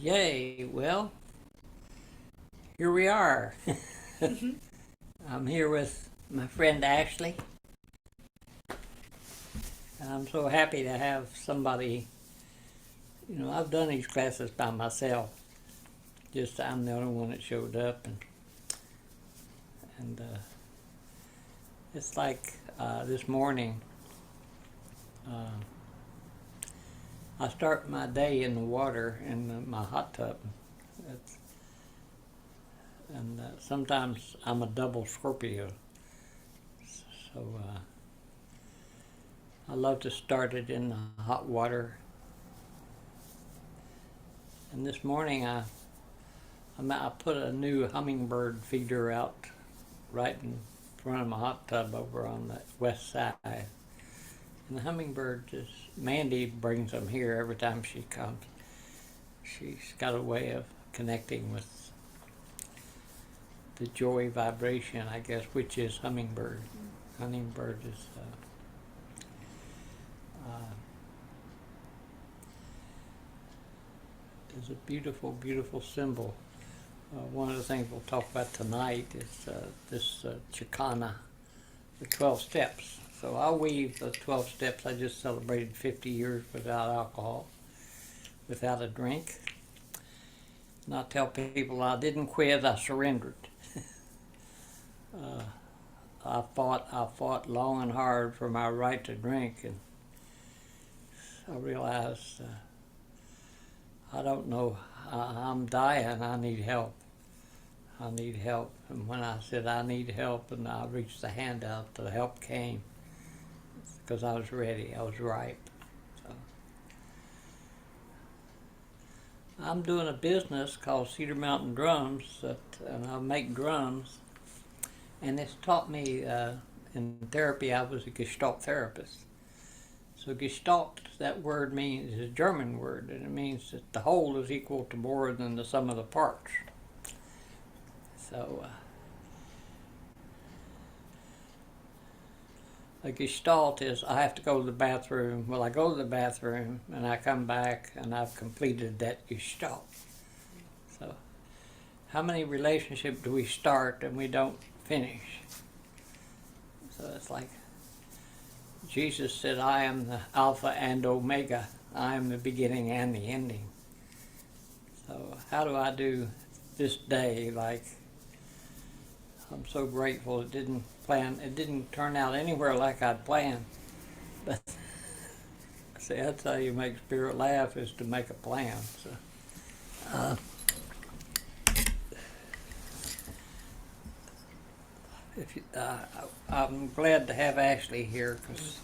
Yay, well, here we are. I'm here with my friend Ashley. And I'm so happy to have somebody, I've done these classes by myself. Just I'm the only one that showed up. And it's like this morning, uh, I start my day in the water in my hot tub. It's, and sometimes I'm a double Scorpio. So I love to start it in the hot water. And this morning I put a new hummingbird feeder out right in front of my hot tub over on the west side. And the hummingbird Mandy brings them here every time she comes. She's got a way of connecting with the joy vibration, I guess, which is hummingbird. Hummingbird is a beautiful, beautiful symbol. One of the things we'll talk about tonight is this Chicana, the 12 steps. So I'll weave the 12 steps. I just celebrated 50 years without alcohol, without a drink. And I tell people I didn't quit, I surrendered. I fought long and hard for my right to drink, and I realized I don't know, I'm dying, I need help. I need help. And when I said I need help and I reached the hand out, the help came because I was ready, I was ripe. So I'm doing a business called Cedar Mountain Drums, and I make drums. And it's taught me in therapy. I was a Gestalt therapist. So Gestalt, that word means, is a German word, and it means that the whole is equal to more than the sum of the parts. So a Gestalt is, I have to go to the bathroom. Well, I go to the bathroom and I come back and I've completed that Gestalt. So how many relationships do we start and we don't finish? So it's like Jesus said, I am the Alpha and Omega. I am the beginning and the ending. So how do I do this day? Like, I'm so grateful it didn't turn out anywhere like I'd planned. But see, that's how you make spirit laugh, is to make a plan. So I'm glad to have Ashley here because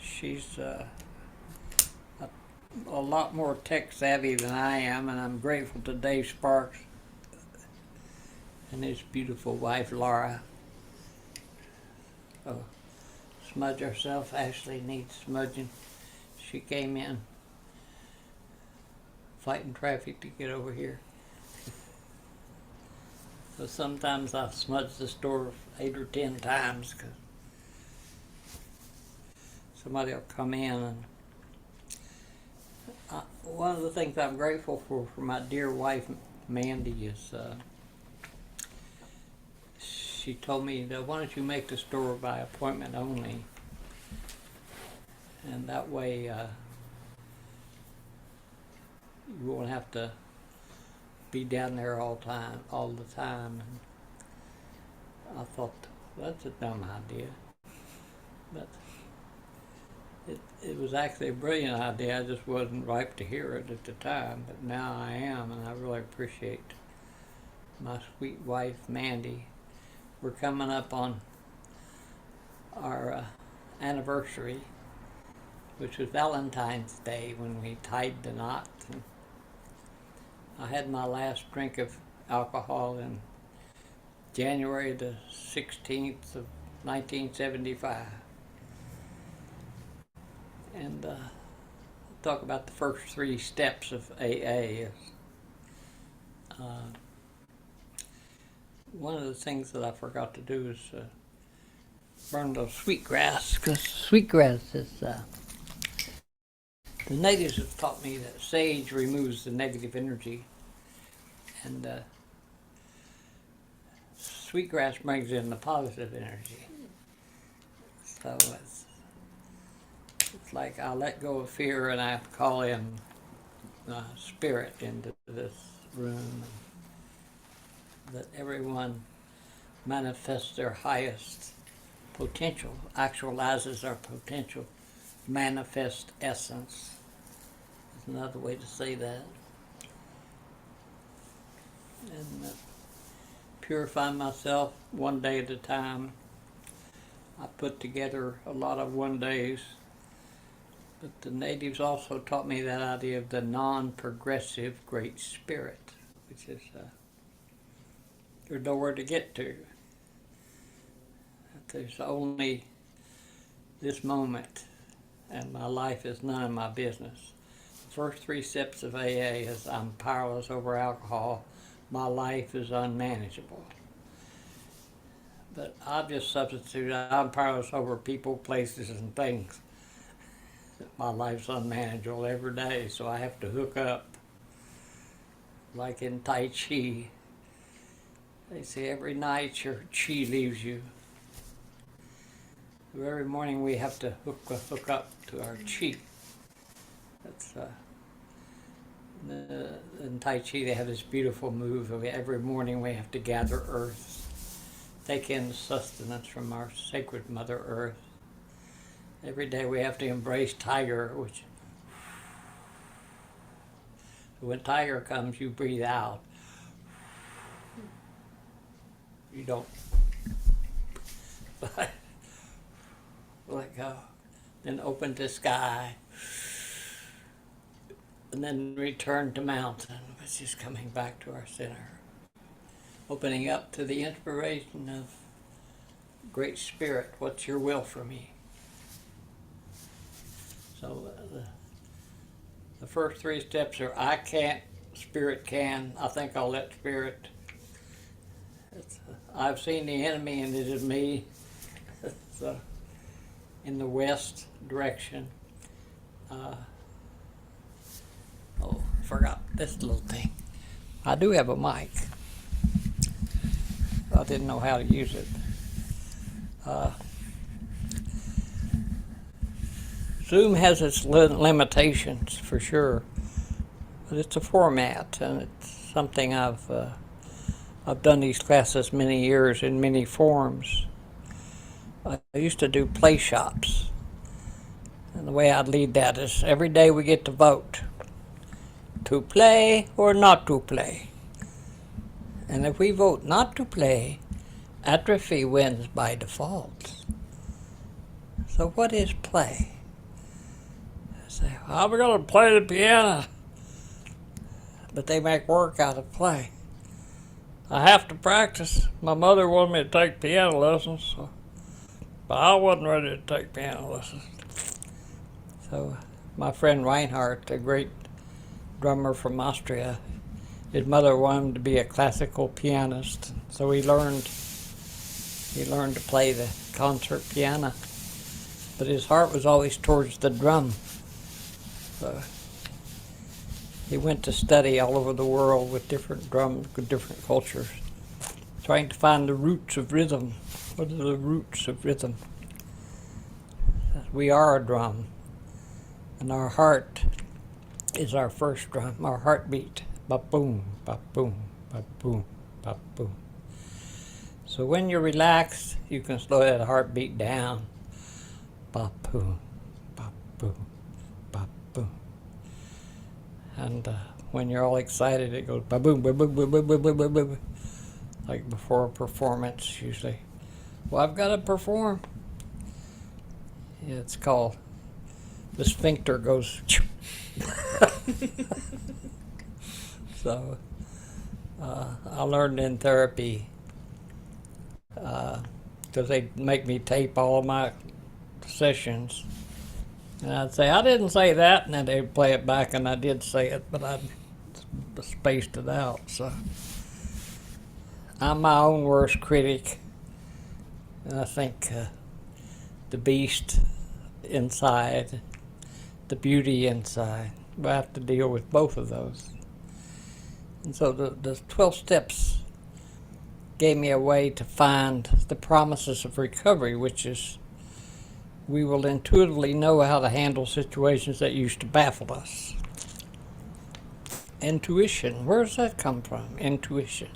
she's a lot more tech savvy than I am, and I'm grateful to Dave Sparks and his beautiful wife Laura. So smudge herself. Ashley needs smudging. She came in fighting traffic to get over here. So sometimes I smudge the store 8 or 10 times because somebody will come in. And one of the things I'm grateful for my dear wife Mandy is she told me, why don't you make the store by appointment only, and that way you won't have to be down there all the time. And I thought, that's a dumb idea, but it was actually a brilliant idea. I just wasn't ripe to hear it at the time, but now I am, and I really appreciate my sweet wife Mandy. We're coming up on our anniversary, which was Valentine's Day when we tied the knot. And I had my last drink of alcohol in January the 16th of 1975. And talk about the first 3 steps of AA. One of the things that I forgot to do is burn those sweetgrass, because sweetgrass is The natives have taught me that sage removes the negative energy, and sweetgrass brings in the positive energy. So it's like I let go of fear and I call in spirit into this room, that everyone manifests their highest potential, actualizes our potential, manifest essence. There's another way to say that. And purify myself one day at a time. I put together a lot of one days, but the natives also taught me that idea of the non-progressive Great Spirit, which is there's nowhere to get to. There's only this moment, and my life is none of my business. The first 3 steps of AA is I'm powerless over alcohol. My life is unmanageable. But I've just substituted I'm powerless over people, places, and things. My life's unmanageable every day, so I have to hook up. Like in Tai Chi, they say every night your chi leaves you. So every morning we have to hook up to our chi. That's in Tai Chi they have this beautiful move of every morning we have to gather earth, take in sustenance from our sacred Mother Earth. Every day we have to embrace Tiger, which when Tiger comes, you breathe out. You don't let go. Then open to sky. And then return to mountain, which is coming back to our center. Opening up to the inspiration of Great Spirit, what's your will for me? So the first 3 steps are I can't, Spirit can, I think I'll let Spirit. I've seen the enemy and it is me. So in the west direction. Forgot this little thing. I do have a mic. I didn't know how to use it. Zoom has its limitations for sure, but it's a format, and it's something I've done these classes many years in many forms. I used to do play shops, and the way I'd lead that is every day we get to vote to play or not to play. And if we vote not to play, atrophy wins by default. So what is play? I say, well, we're going to play the piano. But they make work out of play. I have to practice. My mother wanted me to take piano lessons, but I wasn't ready to take piano lessons. So my friend Reinhardt, a great drummer from Austria, his mother wanted him to be a classical pianist, so he learned to play the concert piano, but his heart was always towards the drum. So he went to study all over the world with different drums, with different cultures, trying to find the roots of rhythm. What are the roots of rhythm? We are a drum, and our heart is our first drum, our heartbeat. Ba-boom, ba-boom, ba-boom, ba-boom. So when you're relaxed, you can slow that heartbeat down. Ba-boom, ba-boom, ba-boom. And when you're all excited, it goes ba-boom, ba-boom, ba-boom, ba-boom, ba-boom. Like before a performance, usually. Well, I've got to perform. Yeah, it's called, the sphincter goes. So I learned in therapy, because they make me tape all of my sessions, and I'd say I didn't say that, and then they'd play it back, and I did say it, but I spaced it out. So I'm my own worst critic, and I think the beast inside, the beauty inside. We have to deal with both of those. And so the 12 steps gave me a way to find the promises of recovery, which is we will intuitively know how to handle situations that used to baffle us. Intuition, where does that come from? Intuition.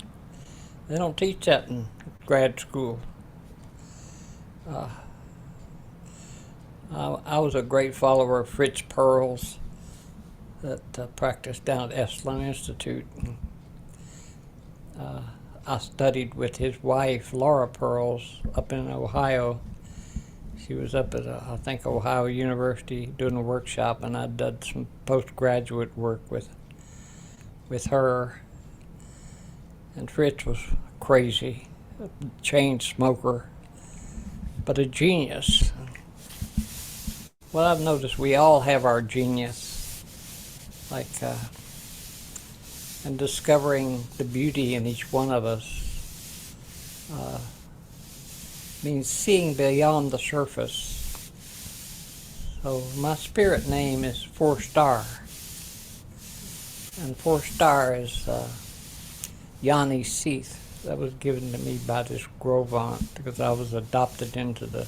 They don't teach that in grad school. I was a great follower of Fritz Perls that practiced down at Esalen Institute. I studied with his wife, Laura Perls, up in Ohio. She was up at, I think, Ohio University doing a workshop, and I did some postgraduate work with her. And Fritz was crazy, a chain smoker, but a genius. Well, I've noticed we all have our genius, like, and discovering the beauty in each one of us means seeing beyond the surface. So my spirit name is 4-Star, and 4-Star is Yanni Seath. That was given to me by this Grove aunt because I was adopted into the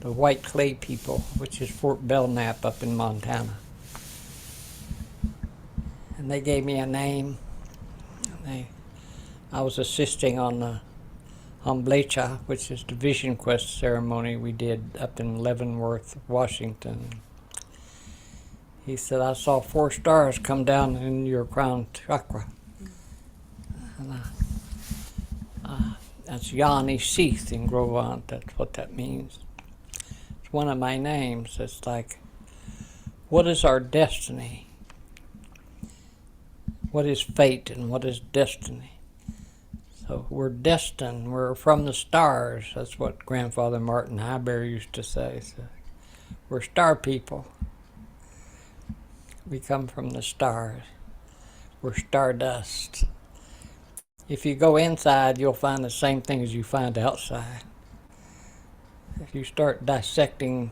White Clay people, which is Fort Belknap up in Montana. And they gave me a name. I was assisting on the Hamblecha, which is the Vision Quest ceremony we did up in Leavenworth, Washington. He said, I saw 4 stars come down in your crown chakra. And that's Yanni Seath in Grovant. That's what that means. It's one of my names. It's like, what is our destiny? What is fate and what is destiny? So we're destined. We're from the stars. That's what Grandfather Martin Highbury used to say. So we're star people. We come from the stars. We're stardust. If you go inside, you'll find the same thing as you find outside. If you start dissecting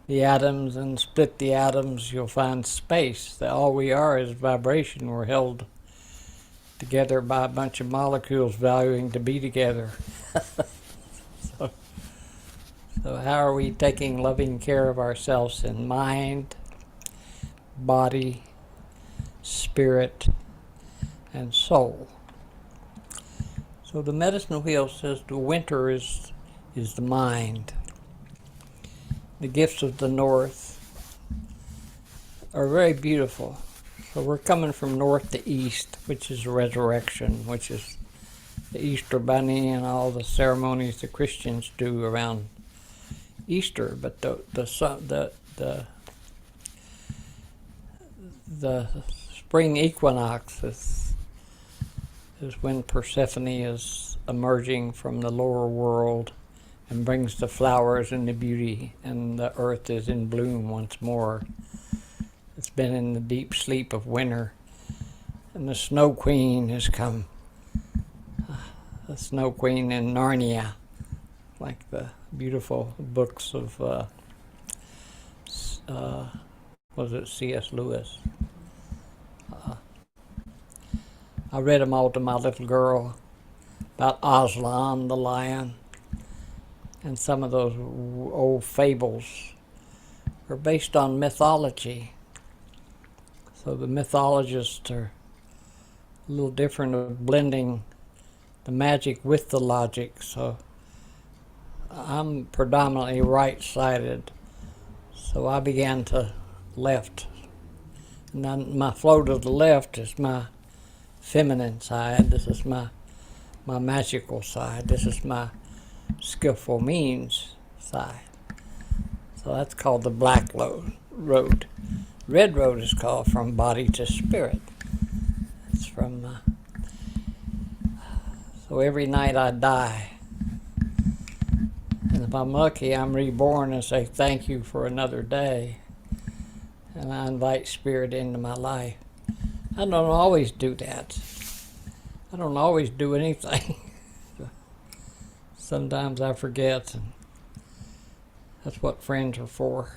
the atoms and split the atoms, you'll find space. That all we are is vibration. We're held together by a bunch of molecules valuing to be together. So how are we taking loving care of ourselves in mind, body, spirit, and soul? So the medicine wheel says the winter is the mind. The gifts of the north are very beautiful. So we're coming from north to east, which is resurrection, which is the Easter Bunny and all the ceremonies the Christians do around Easter. But the spring equinox is when Persephone is emerging from the lower world and brings the flowers and the beauty, and the earth is in bloom once more. It's been in the deep sleep of winter, and the Snow Queen has come. The Snow Queen in Narnia, like the beautiful books of, was it C.S. Lewis? I read them all to my little girl, about Aslan the lion, and some of those old fables are based on mythology. So the mythologists are a little different of blending the magic with the logic. So I'm predominantly right-sided, so I began to left. And then my flow to the left is my feminine side. This is my magical side. This is my skillful means side. So that's called the black road. Red road is called from body to spirit. It's from, so every night I die. And if I'm lucky, I'm reborn and say thank you for another day. And I invite spirit into my life. I don't always do that. I don't always do anything. Sometimes I forget, and that's what friends are for.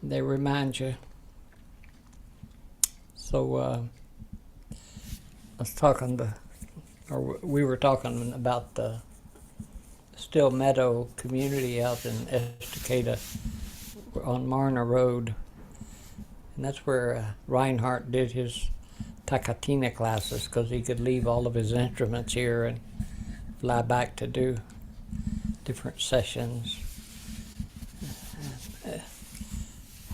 They remind you. So we were talking about the Still Meadow community out in Estacada on Marna Road. And that's where Reinhardt did his Tacatina classes, because he could leave all of his instruments here and fly back to do different sessions.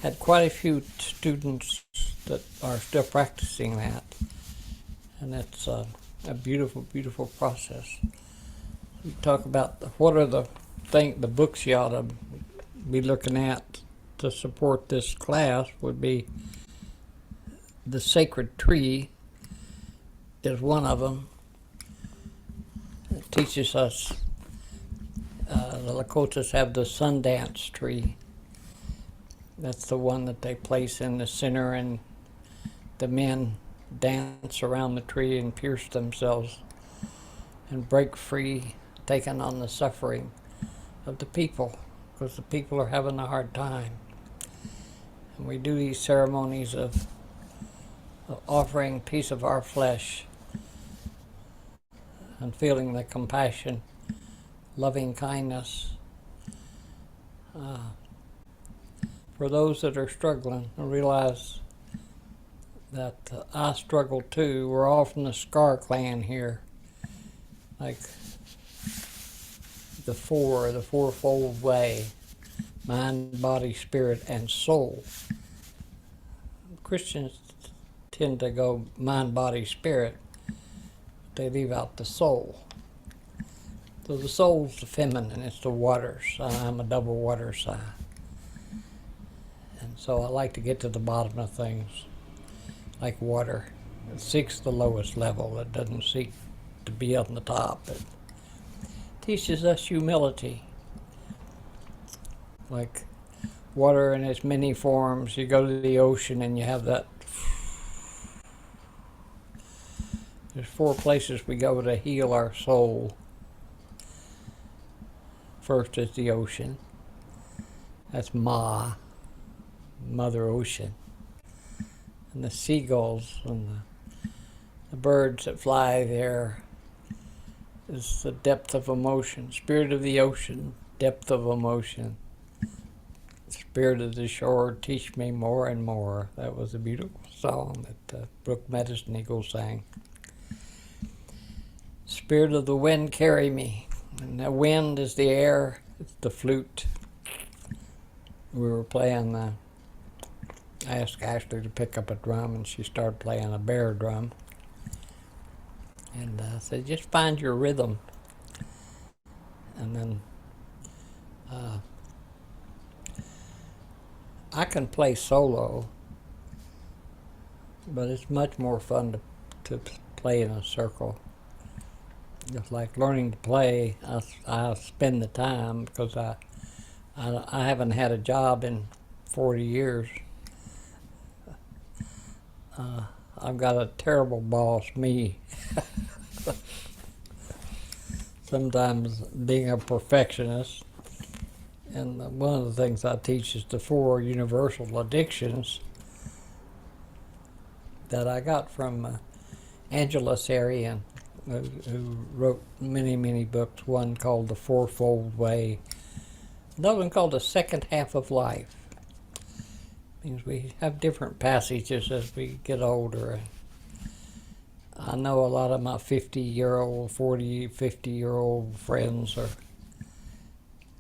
Had quite a few students that are still practicing that, and it's a beautiful, beautiful process. You talk about what are the books you ought to be looking at to support this class would be The Sacred Tree is one of them. It teaches us, the Lakotas have the Sundance tree. That's the one that they place in the center, and the men dance around the tree and pierce themselves and break free, taking on the suffering of the people, because the people are having a hard time. And we do these ceremonies of offering a piece of our flesh and feeling the compassion, loving kindness for those that are struggling, and realize that I struggle too. We're all from the Scar clan here, like the fourfold way: mind, body, spirit, and soul. Christians tend to go mind, body, spirit, but they leave out the soul. So the soul's the feminine, it's the water sign. I'm a double water sign. And so I like to get to the bottom of things, like water. It seeks the lowest level. It doesn't seek to be on the top. It teaches us humility. Like water in its many forms. You go to the ocean and you have that. There's 4 places we go to heal our soul. First is the ocean. That's Ma, Mother Ocean. And the seagulls and the birds that fly there is the depth of emotion. Spirit of the ocean, depth of emotion. Spirit of the shore, teach me more and more. That was a beautiful song that Brooke Medicine Eagle sang. Spirit of the wind, carry me. And the wind is the air, it's the flute. We were playing I asked Ashley to pick up a drum, and she started playing a bear drum. And I said, just find your rhythm. And then I can play solo, but it's much more fun to play in a circle. Just like learning to play, I spend the time, because I haven't had a job in 40 years. I've got a terrible boss, me. Sometimes being a perfectionist. And one of the things I teach is the 4 universal addictions that I got from Angela Sarian, who wrote many, many books. One called The Fourfold Way. Another one called The Second Half of Life. Means we have different passages as we get older. I know a lot of my 50-year-old, 40, 50-year-old friends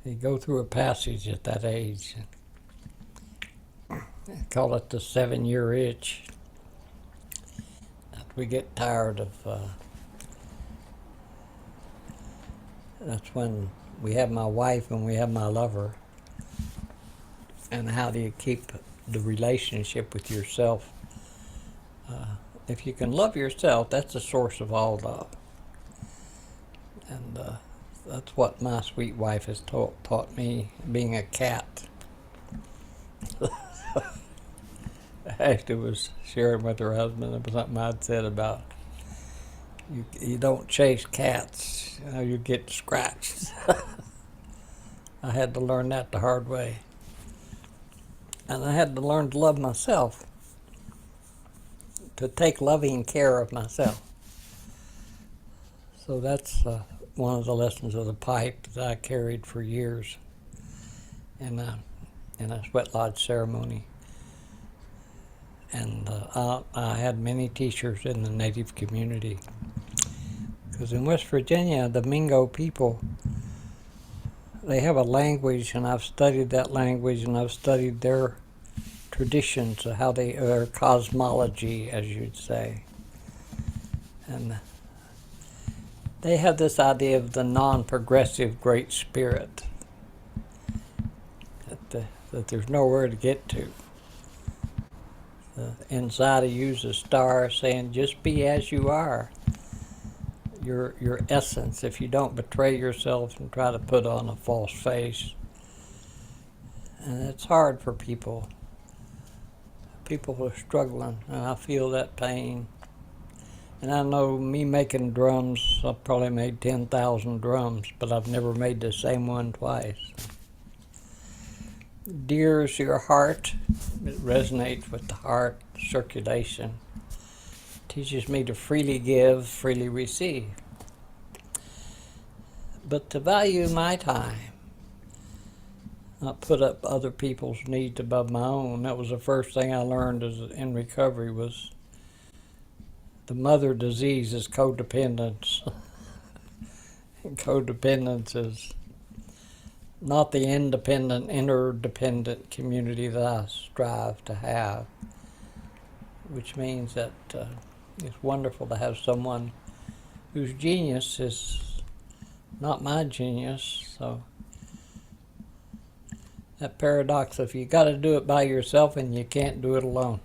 they go through a passage at that age. They call it the 7-year itch. We get tired of. That's when we have my wife and we have my lover. And how do you keep the relationship with yourself? If you can love yourself, that's the source of all love. And that's what my sweet wife has taught me, being a cat. Ashley was sharing with her husband about something I'd said about you don't chase cats, you get scratched. I had to learn that the hard way. And I had to learn to love myself, to take loving care of myself. So that's one of the lessons of the pipe that I carried for years in a sweat lodge ceremony. And I had many teachers in the Native community. Because in West Virginia, the Mingo people, they have a language, and I've studied that language, and I've studied their traditions, how their cosmology, as you'd say. And they have this idea of the non-progressive Great Spirit, that there's nowhere to get to. Inside of you is a star saying, just be as you are. Your essence, if you don't betray yourself and try to put on a false face. And it's hard for people. People who are struggling, and I feel that pain. And I know me making drums, I've probably made 10,000 drums, but I've never made the same one twice. Dear is your heart. It resonates with the heart circulation. Teaches me to freely give, freely receive. But to value my time, not put up other people's needs above my own. That was the first thing I learned in recovery, was the mother disease is codependence. And codependence is not the independent, interdependent community that I strive to have, which means that it's wonderful to have someone whose genius is not my genius. So that paradox of you got to do it by yourself and you can't do it alone.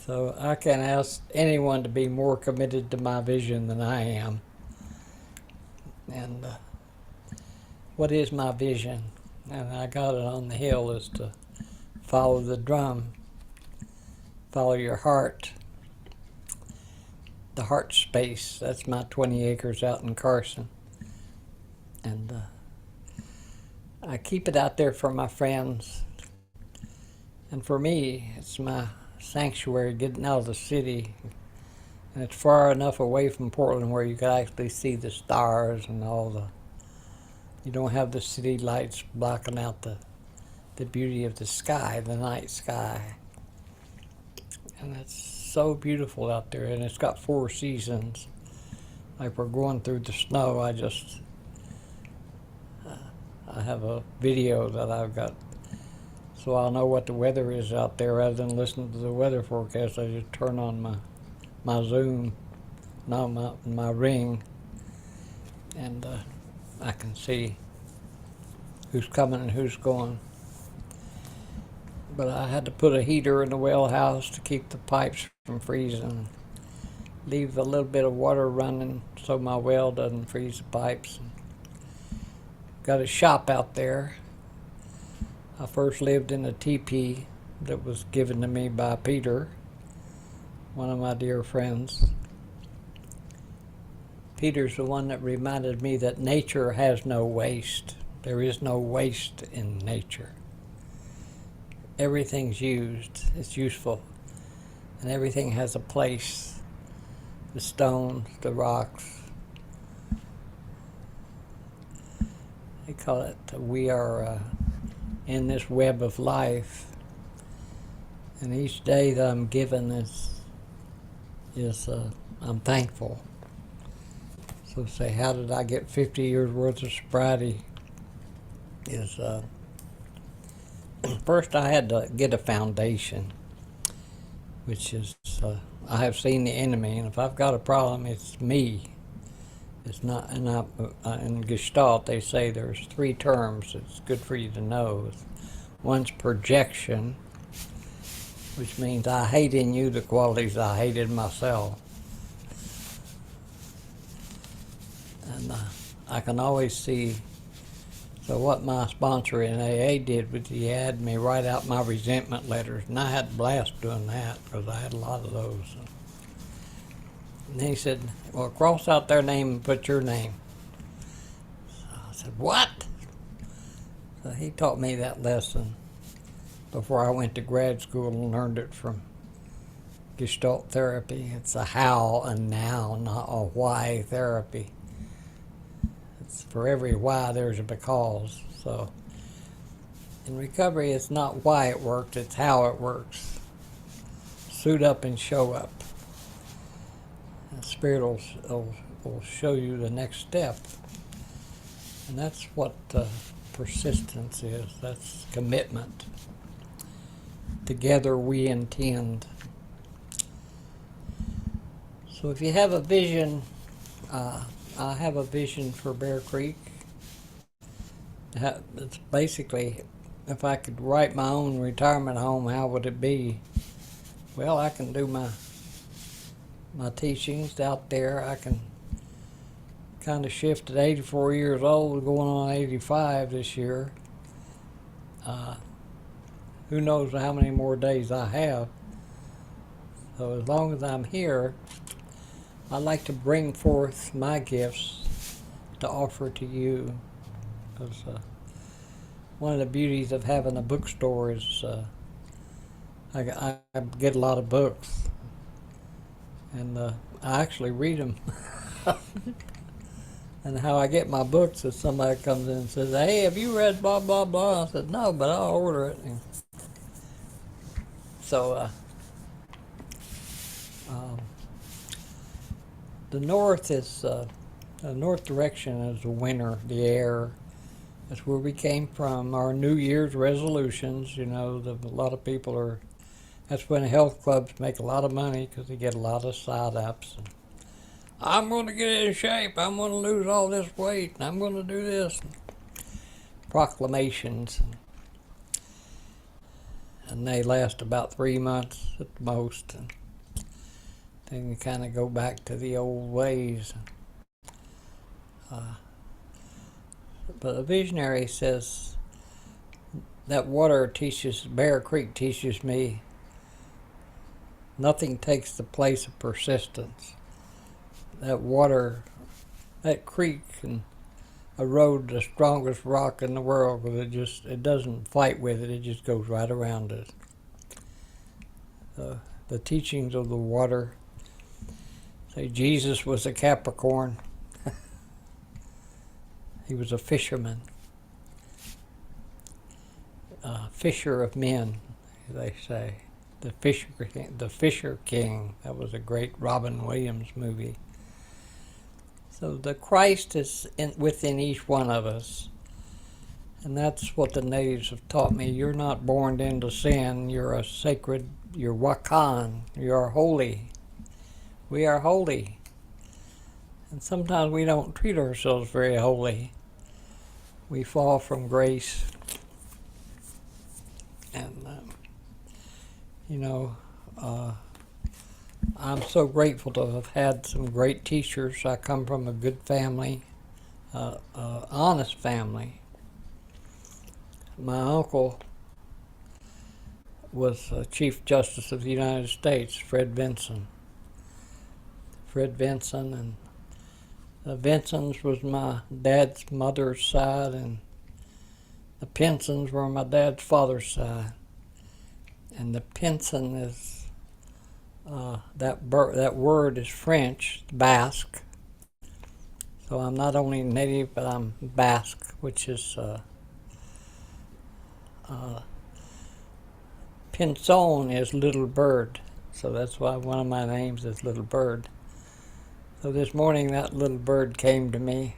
So I can't ask anyone to be more committed to my vision than I am. And what is my vision? And I got it on the hill, is to follow the drum, follow your heart. The Heartspace, that's my 20 acres out in Carson. And I keep it out there for my friends. And for me, it's my sanctuary, getting out of the city. And it's far enough away from Portland where you can actually see the stars and you don't have the city lights blocking out the beauty of the sky, the night sky. And it's so beautiful out there, and it's got 4 seasons. Like we're going through the snow, I have a video that I've got, so I'll know what the weather is out there rather than listen to the weather forecast. I just turn on my Zoom, my Ring, and I can see who's coming and who's going. But I had to put a heater in the well house to keep the pipes from freezing. Leave a little bit of water running so my well doesn't freeze the pipes. Got a shop out there. I first lived in a teepee that was given to me by Peter, one of my dear friends. Peter's the one that reminded me that nature has no waste. There is no waste in nature. Everything's used, it's useful, and everything has a place. The stones, the rocks. They call it, we are in this web of life, and each day that I'm given is I'm thankful. So say, how did I get 50 years worth of sobriety? Is first I had to get a foundation, which is I have seen the enemy, and if I've got a problem, it's me. It's not, and in Gestalt they say there's 3 terms it's good for you to know. One's projection, which means I hate in you the qualities I hated myself. And I can always see. So what my sponsor in AA did was he had me write out my resentment letters, and I had a blast doing that because I had a lot of those. And he said, well, cross out their name and put your name. So I said, what? So he taught me that lesson. before I went to grad school and learned it from Gestalt therapy. It's a how and now, not a why therapy. It's for every why there's a because. So in recovery, it's not why it works, it's how it works. Suit up and show up. And Spirit will show you the next step. And that's what persistence is. That's commitment. Together we intend. So if you have a vision, I have a vision for Bear Creek. It's basically, if I could write my own retirement home, how would it be? Well, I can do my teachings out there. I can kind of shift at 84 years old, going on 85 this year. Who knows how many more days I have. So as long as I'm here, I like to bring forth my gifts to offer to you. Because one of the beauties of having a bookstore is I get a lot of books. And I actually read them. And how I get my books is somebody comes in and says, "Hey, have you read blah, blah, blah?" I said, "No, but I'll order it." And so the north is, the north direction is the winter, the air. That's where we came from. Our New Year's resolutions, you know, a lot of people are, that's when health clubs make a lot of money because they get a lot of sign-ups. I'm going to get in shape. I'm going to lose all this weight. And I'm going to do this. Proclamations. And they last about 3 months at the most. And then you kind of go back to the old ways. But a visionary says that water teaches, Bear Creek teaches me, nothing takes the place of persistence. That water, that creek can erode the strongest rock in the world because it doesn't fight with it, it just goes right around it. The teachings of the water say Jesus was a Capricorn. He was a fisherman, fisher of men, they say. The Fisher King. That was a great Robin Williams movie. So the Christ is within each one of us. And that's what the natives have taught me. You're not born into sin. You're a sacred, you're Wakan. You're holy. We are holy. And sometimes we don't treat ourselves very holy. We fall from grace. And, you know, I'm so grateful to have had some great teachers. I come from a good family, honest family. My uncle was Chief Justice of the United States, Fred Vinson. And the Vinsons was my dad's mother's side, and the Pensons were my dad's father's side. And the Penson is, that word is French, Basque. So I'm not only native, but I'm Basque, which is, Pinson is little bird. So that's why one of my names is Little Bird. So this morning that little bird came to me,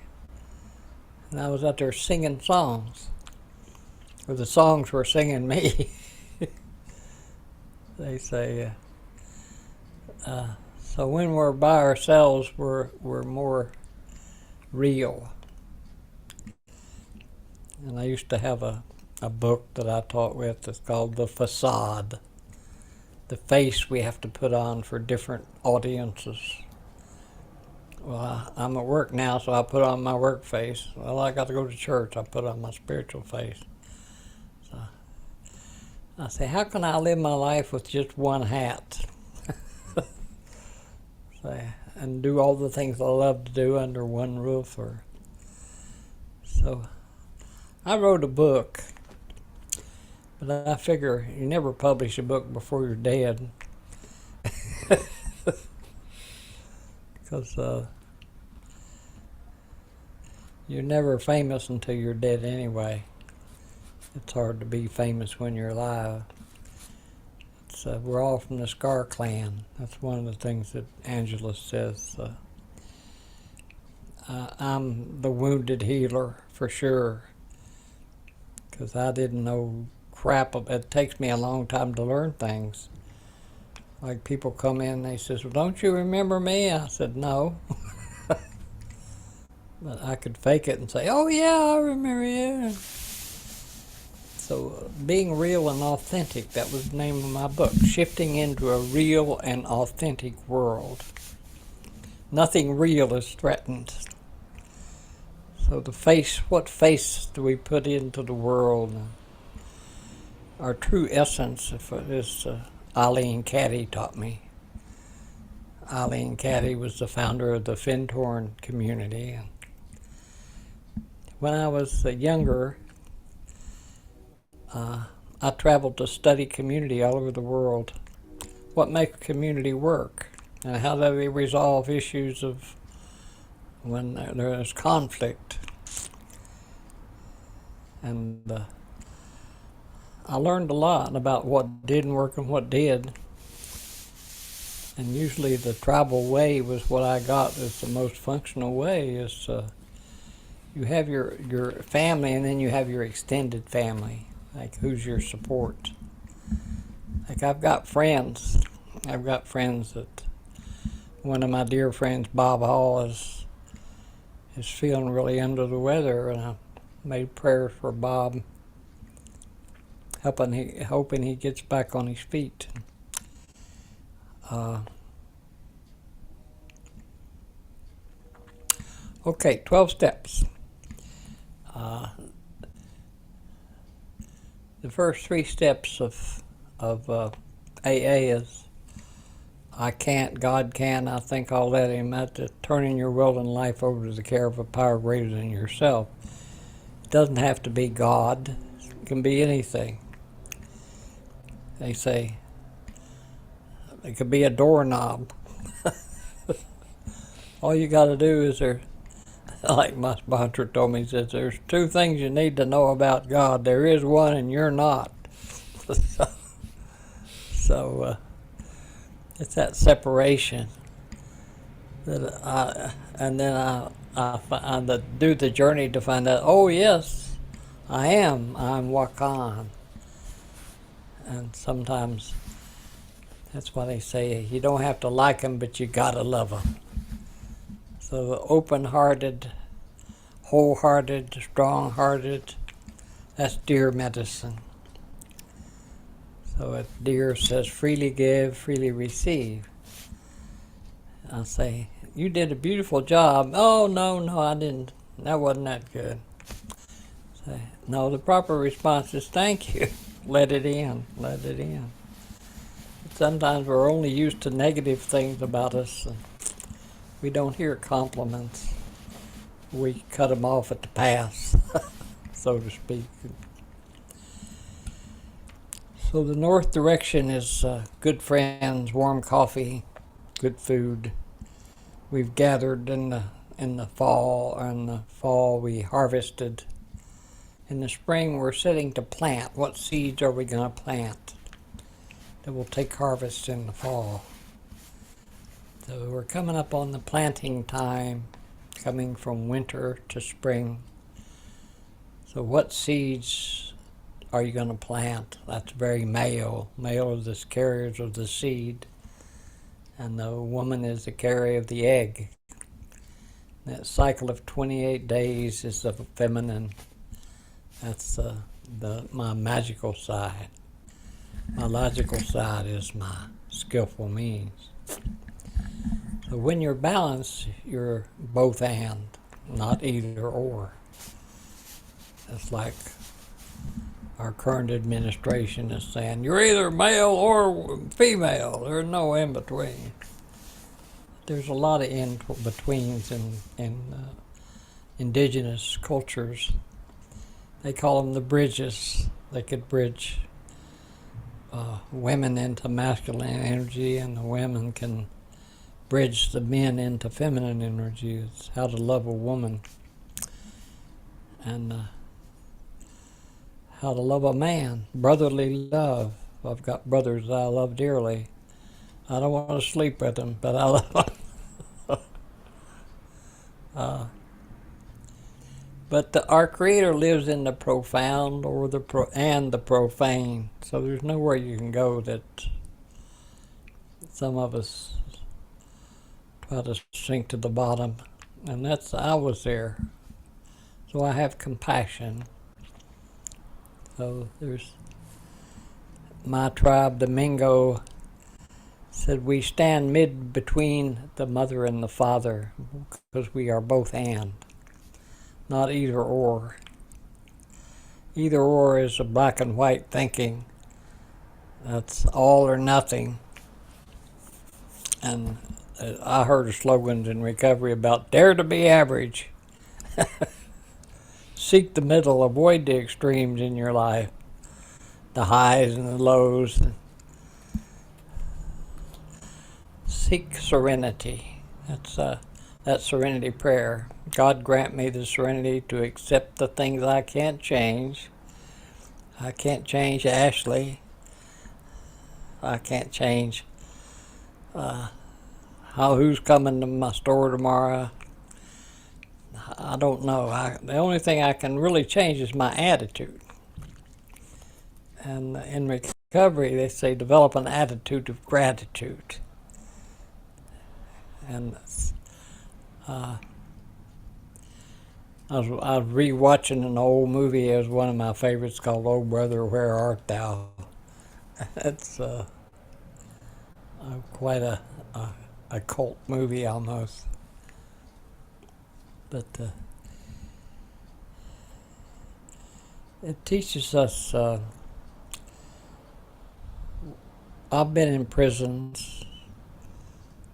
and I was out there singing songs, or the songs were singing me. They say, so when we're by ourselves, we're more real. And I used to have a book that I taught with that's called The Facade, the face we have to put on for different audiences. Well, I'm at work now, so I put on my work face. Well, I got to go to church, I put on my spiritual face. So I say, how can I live my life with just one hat? And do all the things I love to do under one roof? So I wrote a book But I figure you never publish a book before you're dead. Because you're never famous until you're dead anyway. It's hard to be famous when you're alive. We're all from the Scar clan. That's one of the things that Angela says. I'm the wounded healer for sure, because I didn't know crap. It takes me a long time to learn things. Like people come in, they says, "Well, don't you remember me?" I said, "No." But I could fake it and say, "Oh yeah, I remember you." So being real and authentic, that was the name of my book, Shifting into a Real and Authentic World. Nothing real is threatened. So what face do we put into the world? Our true essence is Eileen Caddy taught me. Eileen Caddy was the founder of the Findhorn community. When I was younger, I traveled to study community all over the world. What makes community work? And how do they resolve issues of when there is conflict? And I learned a lot about what didn't work and what did. And usually the tribal way was what I got as the most functional way. Is you have your family, and then you have your extended family. Like, who's your support? Like, I've got friends that, one of my dear friends, Bob Hall, is feeling really under the weather, and I made prayers for Bob, hoping he gets back on his feet. Okay, 12 steps. The first 3 steps of AA is I can't, God can, I think I'll let Him. That's turning your will and life over to the care of a power greater than yourself. It doesn't have to be God. It can be anything. They say it could be a doorknob. All you got to do is like my sponsor told me, he says, there's 2 things you need to know about God. There is one and you're not. So it's that separation that I do the journey to find out, oh yes, I'm Wakan. And sometimes that's why they say you don't have to like them, but you gotta love them. So the open-hearted, wholehearted, strong-hearted, that's deer medicine. So if deer says, freely give, freely receive, I'll say, you did a beautiful job. Oh, no, I didn't. That wasn't that good. Say, no, the proper response is thank you. Let it in. Sometimes we're only used to negative things about us. We don't hear compliments. We cut them off at the pass, so to speak. So the north direction is good friends, warm coffee, good food. We've gathered in the fall. In the fall we harvested. In the spring we're sitting to plant. What seeds are we going to plant that will take harvest in the fall? So we're coming up on the planting time, coming from winter to spring. So what seeds are you going to plant? That's very male. Male is the carriers of the seed, and the woman is the carrier of the egg. That cycle of 28 days is the feminine. That's my magical side. My logical side is my skillful means. So when you're balanced, you're both and, not either or. It's like our current administration is saying, you're either male or female. There's no in between. There's a lot of in betweens in indigenous cultures. They call them the bridges. they could bridge women into masculine energy, and the women can bridge the men into feminine energy. It's how to love a woman, and how to love a man. Brotherly love. I've got brothers I love dearly. I don't want to sleep with them, but I love them. But our Creator lives in the profound or the profane. So there's nowhere you can go that some of us try to sink to the bottom. And I was there. So I have compassion. So there's my tribe, the Mingo, said we stand mid between the mother and the father because we are both and, not either or. Either or is a black and white thinking. That's all or nothing. And I heard slogans in recovery about dare to be average. Seek the middle, avoid the extremes in your life, the highs and the lows. Seek serenity. That's serenity prayer. God grant me the serenity to accept the things I can't change. I can't change Ashley. I can't change who's coming to my store tomorrow. I don't know. The only thing I can really change is my attitude. And in recovery, they say develop an attitude of gratitude. And I was re-watching an old movie. It was one of my favorites called "Oh Brother, Where Art Thou?" It's quite a cult movie almost. But it teaches us. I've been in prisons.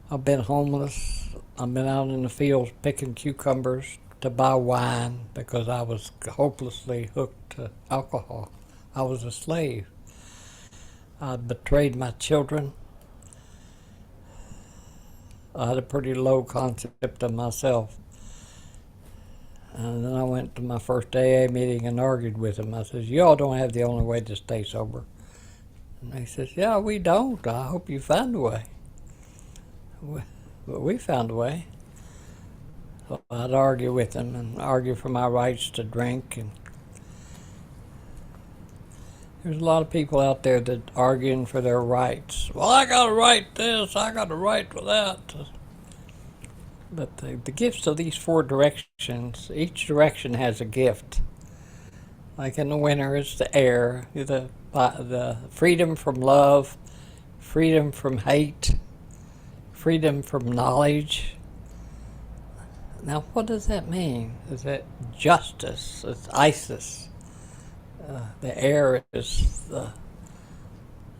I've been homeless. I've been out in the fields picking cucumbers to buy wine because I was hopelessly hooked to alcohol. I was a slave. I betrayed my children. I had a pretty low concept of myself. And then I went to my first AA meeting and argued with them. I said, y'all don't have the only way to stay sober. And they said, yeah, we don't. I hope you find a way. But we found a way. So I'd argue with them and argue for my rights to drink. And there's a lot of people out there that arguing for their rights. Well, I got a right this, I got a right for that. But the gifts of these four directions, each direction has a gift. Like in the winter, it's the air, the freedom from love, freedom from hate, freedom from knowledge. Now, what does that mean? Is that justice? It's Isis. The air is the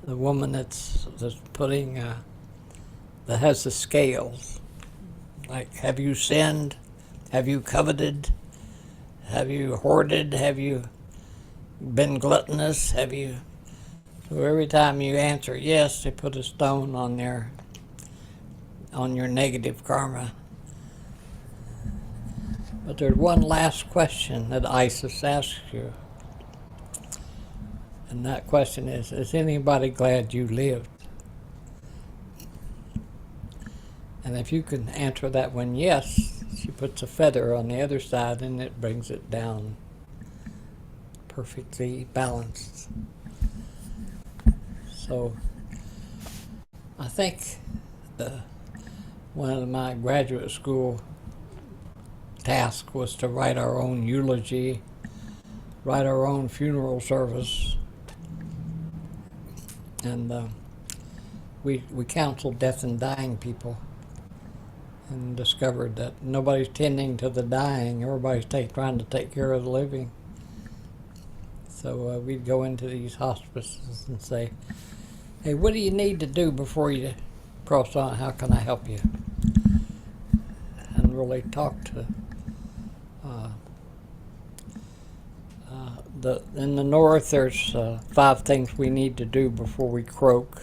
woman that's putting that has the scales. Like, have you sinned? Have you coveted? Have you hoarded? Have you been gluttonous? Have you? So every time you answer yes, they put a stone on your negative karma. But there's one last question that Isis asks you. And that question is anybody glad you lived? And if you can answer that one yes, she puts a feather on the other side and it brings it down perfectly balanced. So I think one of my graduate school tasks was to write our own eulogy, write our own funeral service. And we counseled death and dying people and discovered that nobody's tending to the dying, everybody's trying to take care of the living. So we'd go into these hospices and say, hey, what do you need to do before you cross on? How can I help you? And really talk to in the north, there's 5 things we need to do before we croak.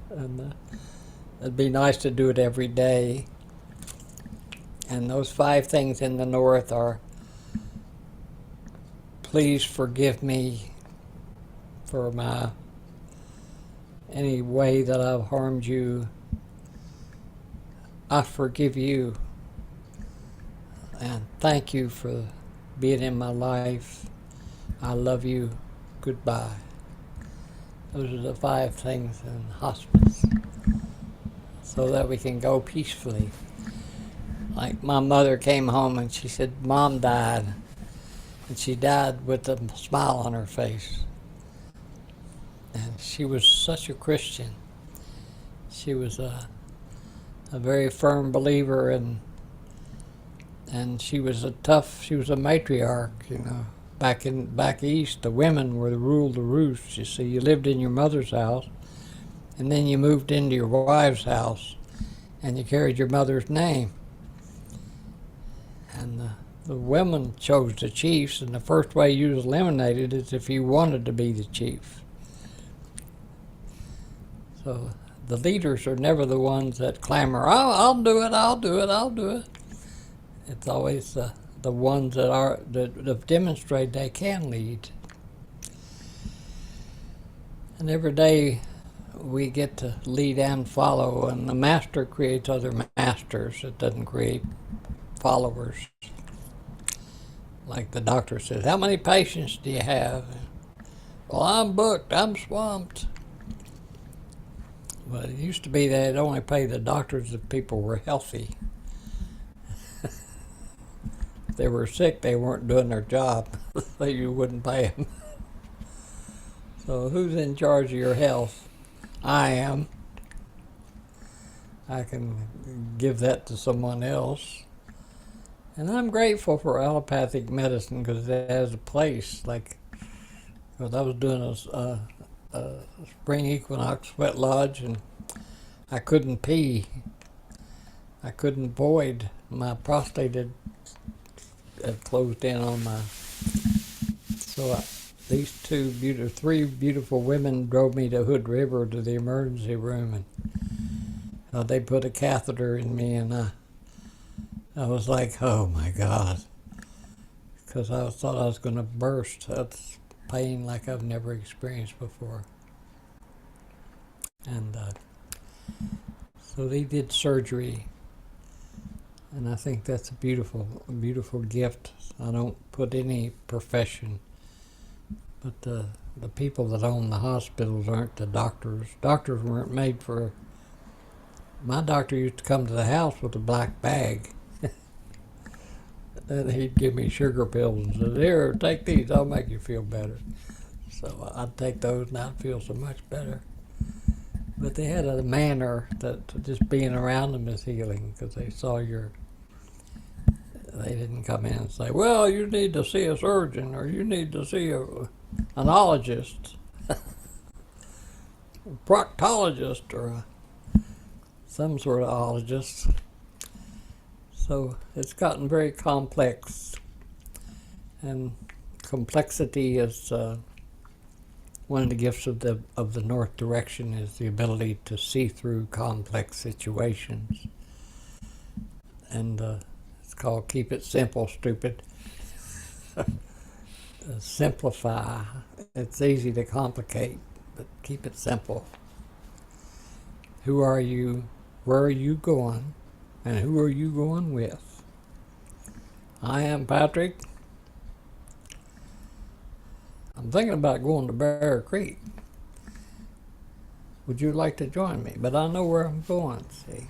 And it'd be nice to do it every day. And those 5 things in the north are: please forgive me for any way that I've harmed you. I forgive you. And thank you for being in my life. I love you. Goodbye. Those are the 5 things in hospice, so that we can go peacefully. Like my mother came home and she said, Mom died. And she died with a smile on her face. And she was such a Christian. She was a very firm believer, and she was a matriarch, you know. Back east, the women were the ruled the roost. You see, you lived in your mother's house, and then you moved into your wife's house, and you carried your mother's name. And the women chose the chiefs, and the first way you was eliminated is if you wanted to be the chief. So the leaders are never the ones that clamor, I'll do it, I'll do it, I'll do it. It's always the ones that demonstrate they can lead. And every day we get to lead and follow, and the master creates other masters. It doesn't create followers. Like the doctor says, how many patients do you have? Well, I'm booked, I'm swamped. Well, it used to be they'd only pay the doctors if people were healthy. If they were sick, they weren't doing their job, so you wouldn't pay them. So who's in charge of your health? I am. I can give that to someone else. And I'm grateful for allopathic medicine because it has a place. Like, because I was doing a spring equinox sweat lodge, and I couldn't pee. I couldn't void. My prostate had closed in on my. So these 3 beautiful women drove me to Hood River to the emergency room, and they put a catheter in me, and I was like, oh my God, because I thought I was going to burst. That's pain like I've never experienced before. And so they did surgery, and I think that's a beautiful, beautiful gift. I don't put any profession, but the people that own the hospitals aren't the doctors. Doctors weren't made for. My doctor used to come to the house with a black bag. And he'd give me sugar pills and said, here, take these, I'll make you feel better. So I'd take those and I'd feel so much better. But they had a manner that just being around them is healing, because they saw they didn't come in and say, well, you need to see a surgeon, or you need to see an ologist, a proctologist, or some sort of ologist. So it's gotten very complex, and complexity is one of the gifts of the North direction, is the ability to see through complex situations. And it's called keep it simple, stupid. Simplify. It's easy to complicate, but keep it simple. Who are you? Where are you going? And who are you going with? I am Patrick. I'm thinking about going to Bear Creek. Would you like to join me? But I know where I'm going, see.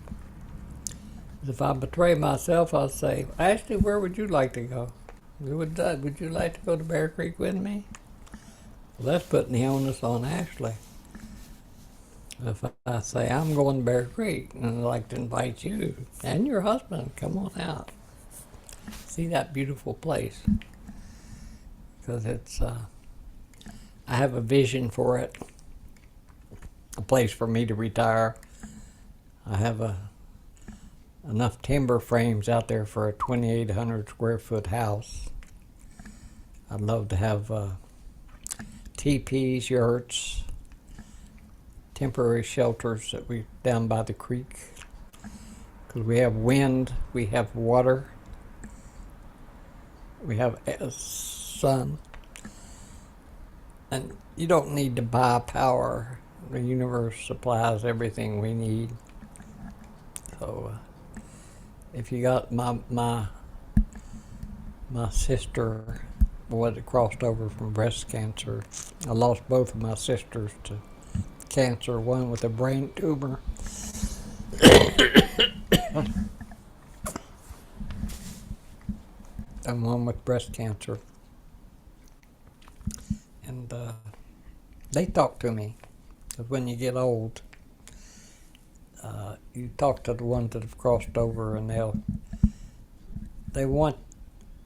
If I betray myself, I'll say, Ashley, where would you like to go? Would you like to go to Bear Creek with me? Well, that's putting the onus on Ashley. If I say, I'm going to Bear Creek, and I'd like to invite you and your husband, come on out. See that beautiful place. Because it's, I have a vision for it. A place for me to retire. I have enough timber frames out there for a 2,800 square foot house. I'd love to have teepees, yurts, temporary shelters that we down by the creek. Because we have wind, we have water, we have sun, and you don't need to buy power. The universe supplies everything we need. So if you got my sister that crossed over from breast cancer, I lost both of my sisters to cancer, one with a brain tumor and one with breast cancer. And they talk to me, because when you get old, you talk to the ones that have crossed over, and they want,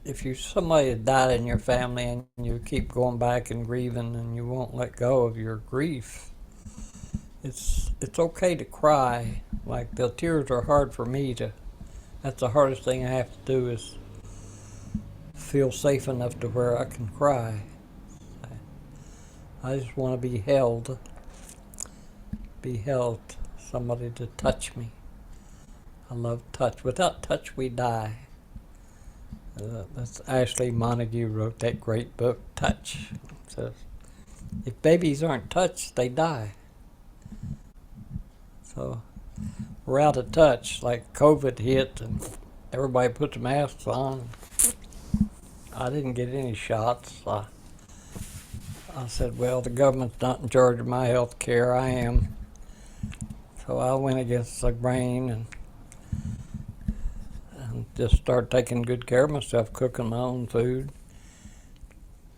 if you somebody that died in your family and you keep going back and grieving and you won't let go of your grief, it's okay to cry. Like, the tears are hard for me to. That's the hardest thing I have to do, is feel safe enough to where I can cry. I just want to be held, somebody to touch me. I love touch. Without touch, we die. That's Ashley Montague wrote that great book, Touch. It says, if babies aren't touched, they die. So we're out of touch. Like, COVID hit and everybody put the masks on. I didn't get any shots. I said, well, the government's not in charge of my health care. I am. So I went against the grain and just started taking good care of myself, cooking my own food.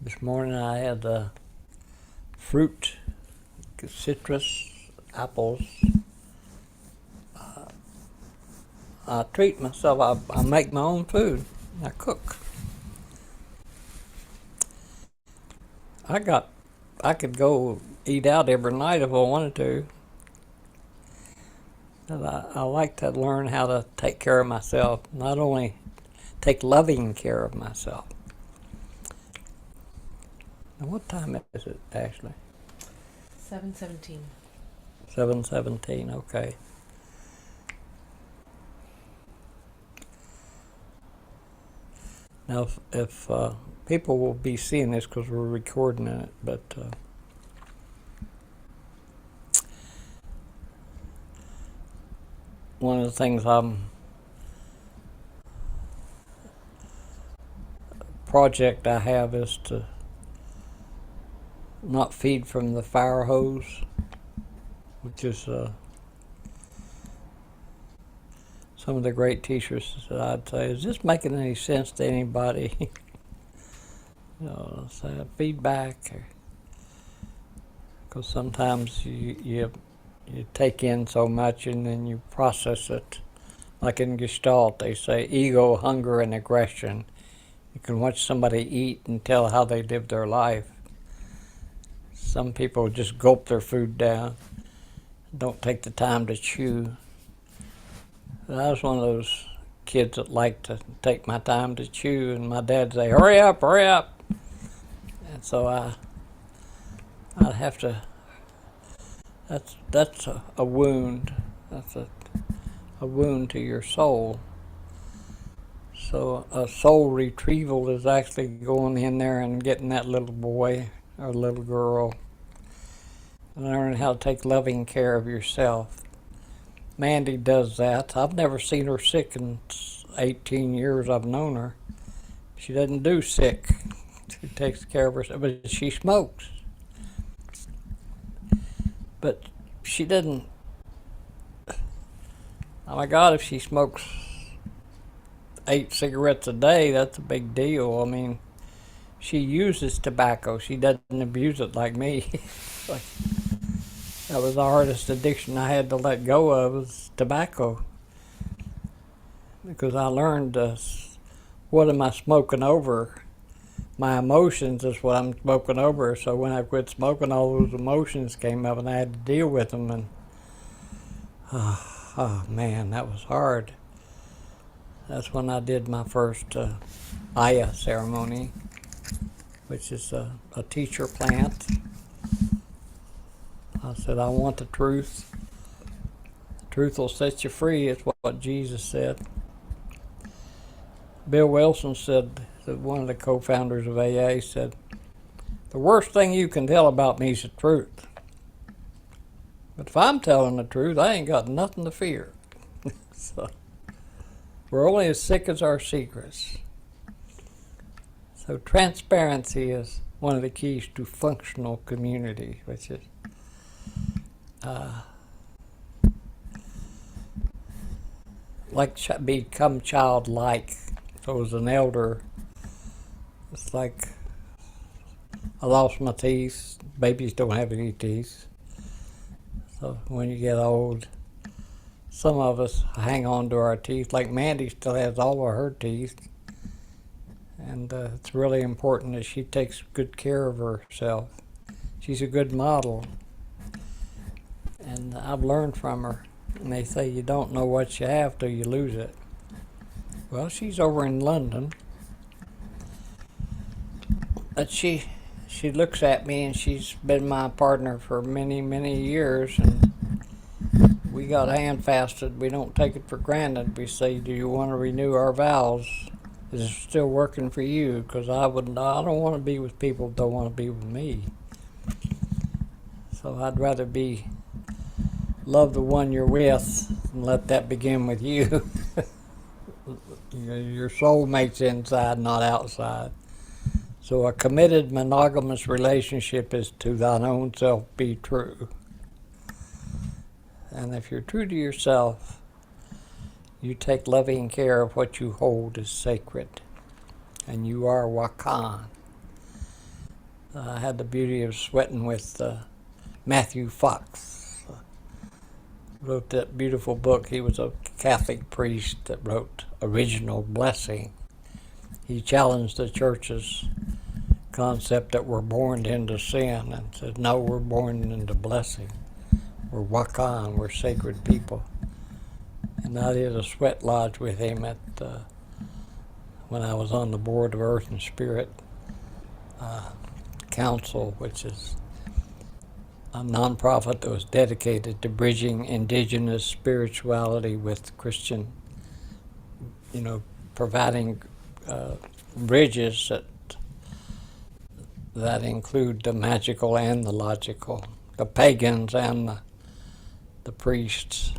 This morning I had fruit, citrus, apples. I treat myself. I make my own food. I cook. I could go eat out every night if I wanted to. But I like to learn how to take care of myself, not only take loving care of myself. Now, what time is it, Ashley? 7:17. 7:17, okay. Now, if people will be seeing this because we're recording it, but one of the things project I have is to not feed from the fire hose, which is some of the great teachers that I'd say, is this making any sense to anybody? Say feedback, because sometimes you take in so much and then you process it. Like in Gestalt, they say ego, hunger, and aggression. You can watch somebody eat and tell how they live their life. Some people just gulp their food down, don't take the time to chew. I was one of those kids that liked to take my time to chew, and my dad would say, hurry up, hurry up. And so I'd have to, that's a wound. That's a wound to your soul. So a soul retrieval is actually going in there and getting that little boy or little girl and learning how to take loving care of yourself. Mandy does that. I've never seen her sick in 18 years I've known her. She doesn't do sick. She takes care of herself, but she smokes. But she doesn't. Oh my God, if she smokes 8 cigarettes a day, that's a big deal. I mean, she uses tobacco. She doesn't abuse it like me. Like, that was the hardest addiction I had to let go of, was tobacco. Because I learned what am I smoking over? My emotions is what I'm smoking over. So when I quit smoking, all those emotions came up and I had to deal with them. And oh man, that was hard. That's when I did my first Aya ceremony. which is a teacher plant. I said, I want the truth. The truth will set you free, is what Jesus said. Bill Wilson said, that one of the co-founders of AA said, the worst thing you can tell about me is the truth. But if I'm telling the truth, I ain't got nothing to fear. So, we're only as sick as our secrets. So transparency is one of the keys to functional community, which is become childlike. So as an elder, it's like I lost my teeth. Babies don't have any teeth. So when you get old, some of us hang on to our teeth. Like Mandy still has all of her teeth. And it's really important that she takes good care of herself. She's a good model. And I've learned from her. And they say you don't know what you have till you lose it. Well, she's over in London. But she looks at me, and she's been my partner for many, many years. And we got handfasted. We don't take it for granted. We say, do you want to renew our vows? Is it still working for you? Because I don't want to be with people that don't want to be with me. So I'd rather love the one you're with and let that begin with you. Your soulmate's inside, not outside. So a committed monogamous relationship is to thine own self be true. And if you're true to yourself, you take loving care of what you hold as sacred. And you are Wakan. I had the beauty of sweating with Matthew Fox. Wrote that beautiful book. He was a Catholic priest that wrote Original Blessing. He challenged the church's concept that we're born into sin and said, no, we're born into blessing. We're Wakan, we're sacred people. And I did a sweat lodge with him at when I was on the board of Earth and Spirit Council, which is a nonprofit that was dedicated to bridging indigenous spirituality with Christian, providing bridges that include the magical and the logical, the pagans and the priests,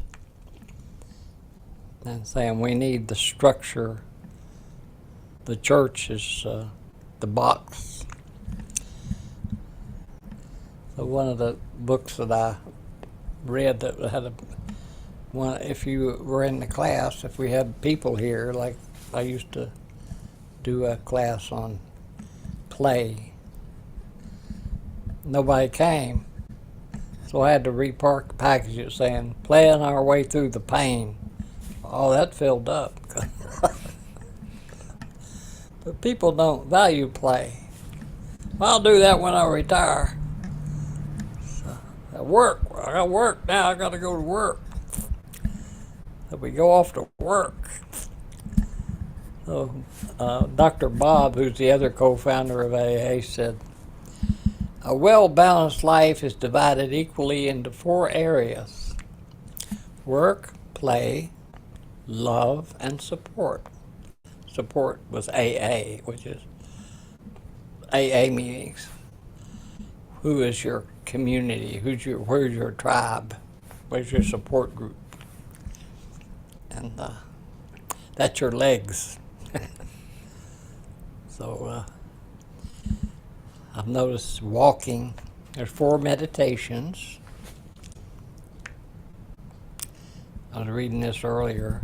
and saying we need the structure. The church is the box. So one of the books that I read that had if you were in the class, if we had people here, like I used to do a class on play, nobody came. So I had to repackage it saying, playing our way through the pain. Oh, that filled up. But people don't value play. I'll do that when I retire. At work, I got work now, I got to go to work. So we go off to work. So Dr. Bob, who's the other co-founder of AA, said, a well-balanced life is divided equally into 4 areas: work, play, love, and support. Support was AA, which is AA meetings. Who is your community? Where's your tribe? Where's your support group? And that's your legs. So I've noticed walking. There's 4 meditations. I was reading this earlier.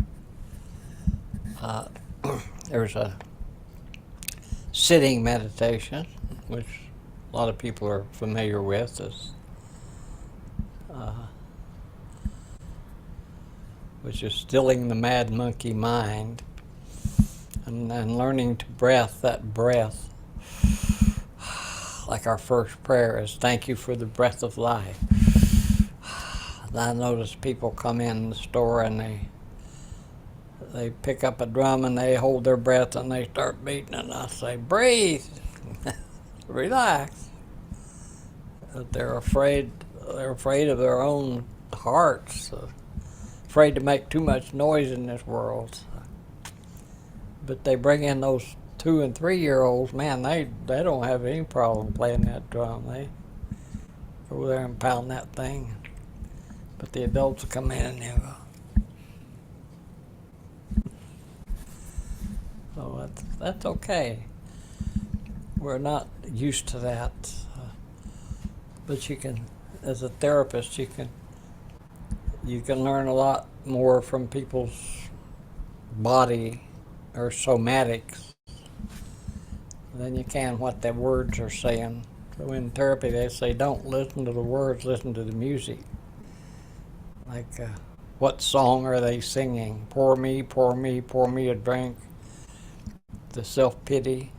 There's a sitting meditation, which a lot of people are familiar with, which is stilling the mad monkey mind and learning to breath. Like our first prayer is, thank you for the breath of life. And I notice people come in the store and they pick up a drum and they hold their breath and they start beating, and I say, breathe. relax. They're afraid. They're afraid of their own hearts. Afraid to make too much noise in this world. But they bring in those 2 and 3-year-olds. Man, they don't have any problem playing that drum. They go there and pound that thing. But the adults will come in and they'll go. So that's okay. We're not used to that. But you can, as a therapist, you can learn a lot more from people's body or somatics than you can what their words are saying. So in therapy they say don't listen to the words, listen to the music. Like what song are they singing? Pour me, pour me, pour me a drink. The self-pity.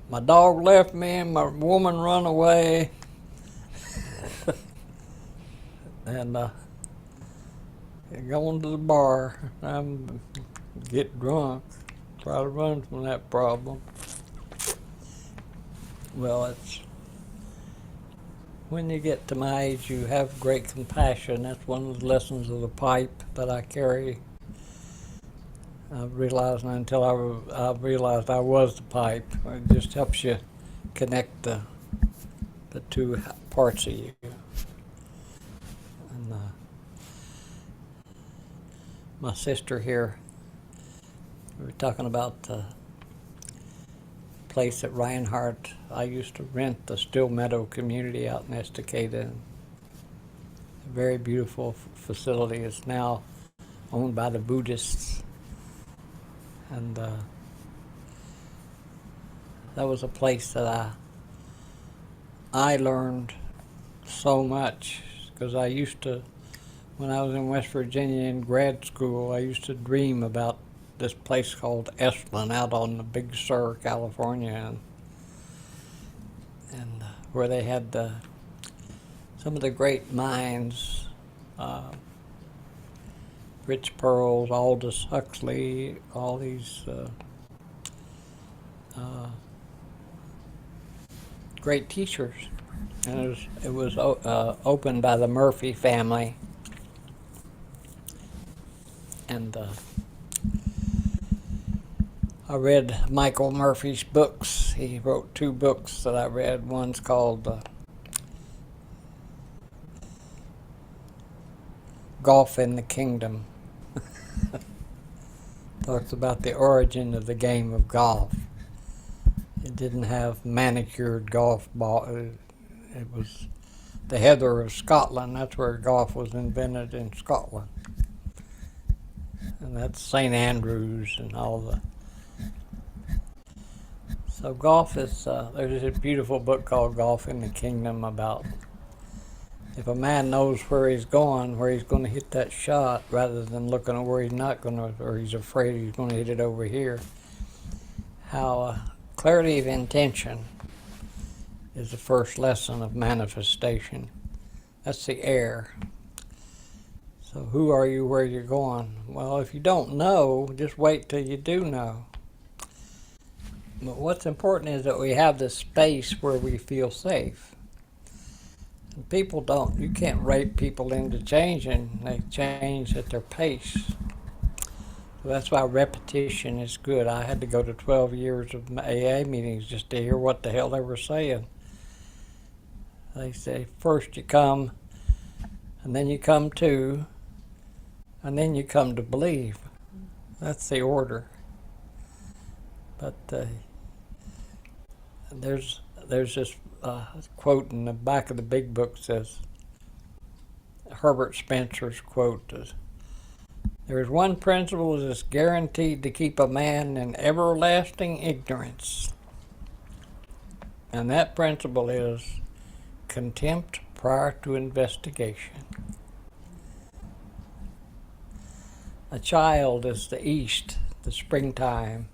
My dog left me and my woman run away. And going to the bar, I'm get drunk, try to run from that problem. Well, it's when you get to my age, you have great compassion. That's one of the lessons of the pipe that I carry. I realized until I realized I was the pipe. It just helps you connect the two parts of you. And my sister here, we were talking about the place at Reinhardt. I used to rent the Still Meadow community out in Estacada. A very beautiful facility. It's now owned by the Buddhists. And that was a place that I learned so much, because I used to, when I was in West Virginia in grad school, I used to dream about this place called Esplin out on the Big Sur, California, and where they had some of the great mines, Rich Pearls, Aldous Huxley, all these great teachers. And it was opened by the Murphy family. And I read Michael Murphy's books. He wrote 2 books that I read. One's called Golf in the Kingdom. Talks about the origin of the game of golf. It didn't have manicured golf ball. It was the heather of Scotland. That's where golf was invented, in Scotland. And that's St. Andrews and all the... So golf is, there's a beautiful book called Golf in the Kingdom about if a man knows where he's going to hit that shot, rather than looking at where he's not going to, or he's afraid he's going to hit it over here. How clarity of intention is the first lesson of manifestation. That's the air. So who are you, where you're going? Well, if you don't know, just wait till you do know. But what's important is that we have this space where we feel safe. And people don't, you can't rape people into changing. They change at their pace. So that's why repetition is good. I had to go to 12 years of AA meetings just to hear what the hell they were saying. They say, first you come, and then you come to, and then you come to believe. That's the order. But there's this quote in the back of the big book says, Herbert Spencer's quote is, there is one principle that is guaranteed to keep a man in everlasting ignorance. And that principle is contempt prior to investigation. A child is the east, the springtime.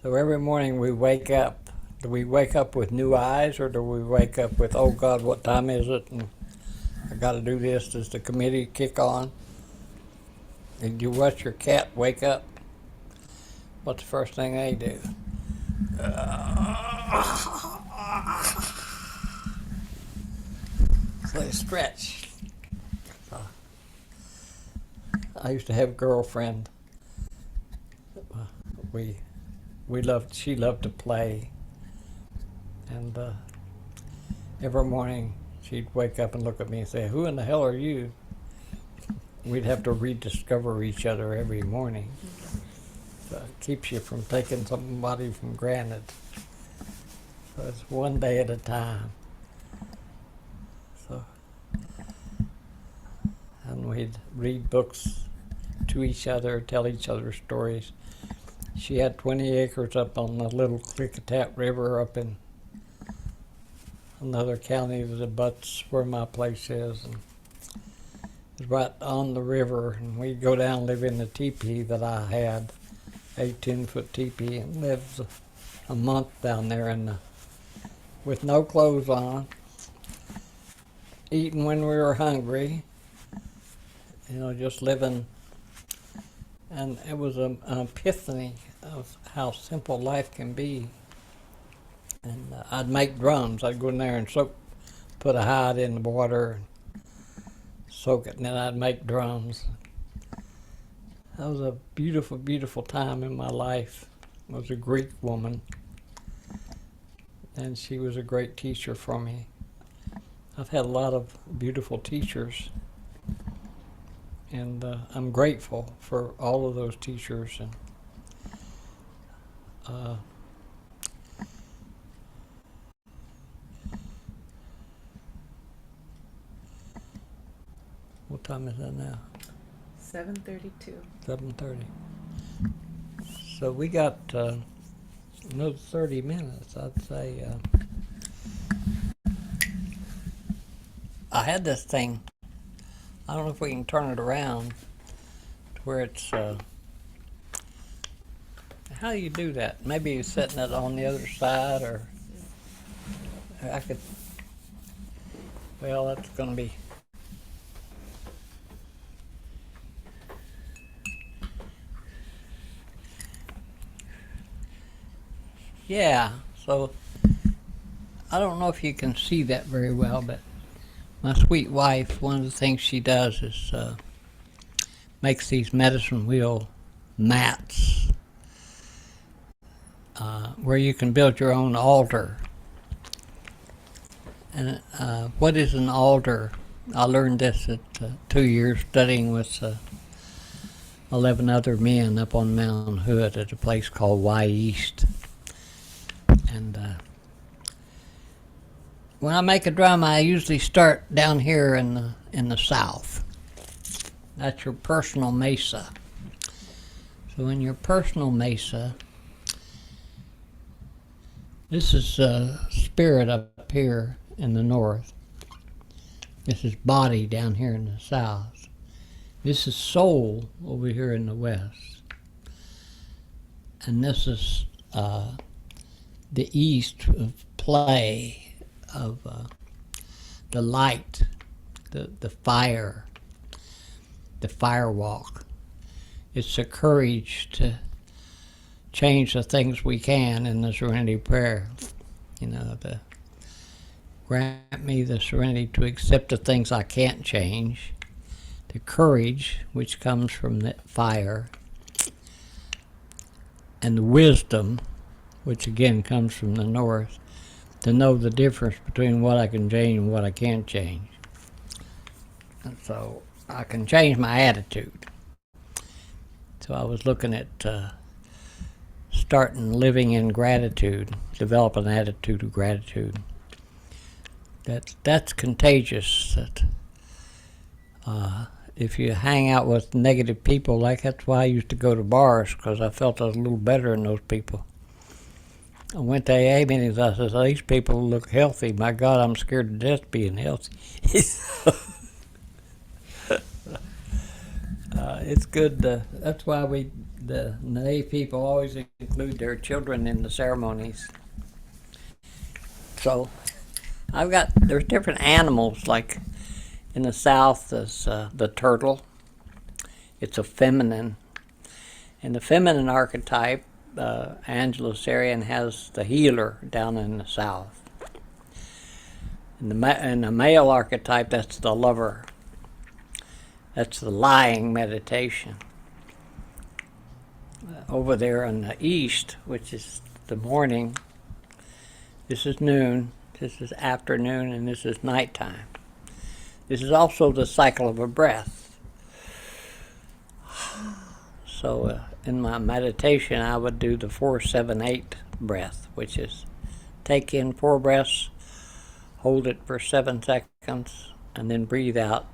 So every morning we wake up. Do we wake up with new eyes, or do we wake up with, oh God, what time is it? And I got to do this. Does the committee kick on? Did you watch your cat wake up? What's the first thing they do? So they stretch. So I used to have a girlfriend. We she loved to play, and every morning she'd wake up and look at me and say, "Who in the hell are you?" We'd have to rediscover each other every morning. So it keeps you from taking somebody for granted. So it's one day at a time. So, and we'd read books to each other, tell each other stories. She had 20 acres up on the little Klickitat River up in another county that abuts where my place is. And it was right on the river, and we'd go down and live in the teepee that I had, a 10-foot teepee, and lived a month down there with no clothes on, eating when we were hungry, just living. And it was an epiphany of how simple life can be. And I'd make drums. I'd go in there and put a hide in the water and soak it, and then I'd make drums. That was a beautiful, beautiful time in my life. It was a Greek woman, and she was a great teacher for me. I've had a lot of beautiful teachers, and I'm grateful for all of those teachers. And what time is that now? 7:32. 7:30. So we got another 30 minutes, I'd say. I had this thing. I don't know if we can turn it around to where it's. How do you do that? Maybe you're setting it on the other side, or I could. Well, that's going to be. Yeah, so I don't know if you can see that very well, but my sweet wife, one of the things she does is makes these medicine wheel mats where you can build your own altar. And what is an altar? I learned this at 2 years studying with 11 other men up on Mount Hood at a place called Y East. And when I make a drum, I usually start down here in the south. That's your personal mesa. So in your personal mesa, this is spirit up here in the north. This is body down here in the south. This is soul over here in the west. And this is the east of play, of the light, the fire, the firewalk. It's the courage to change the things we can in the serenity prayer. To grant me the serenity to accept the things I can't change, the courage which comes from the fire, and the wisdom which again comes from the north, to know the difference between what I can change and what I can't change. And so I can change my attitude. So I was looking at starting living in gratitude, develop an attitude of gratitude. That's contagious. That if you hang out with negative people, that's why I used to go to bars, because I felt I was a little better than those people. I went to AA meetings. I said, "These people look healthy. My God, I'm scared to death being healthy." It's good. That's why the AA people always include their children in the ceremonies. So there's different animals, like in the south there's the turtle. It's a feminine. And the feminine archetype, Angela Sarian has the healer down in the south. In the male archetype, that's the lover. That's the lying meditation. Over there in the east, which is the morning, this is noon, this is afternoon, and this is nighttime. This is also the cycle of a breath. So in my meditation, I would do the 4-7-8 breath, which is take in 4 breaths, hold it for 7 seconds, and then breathe out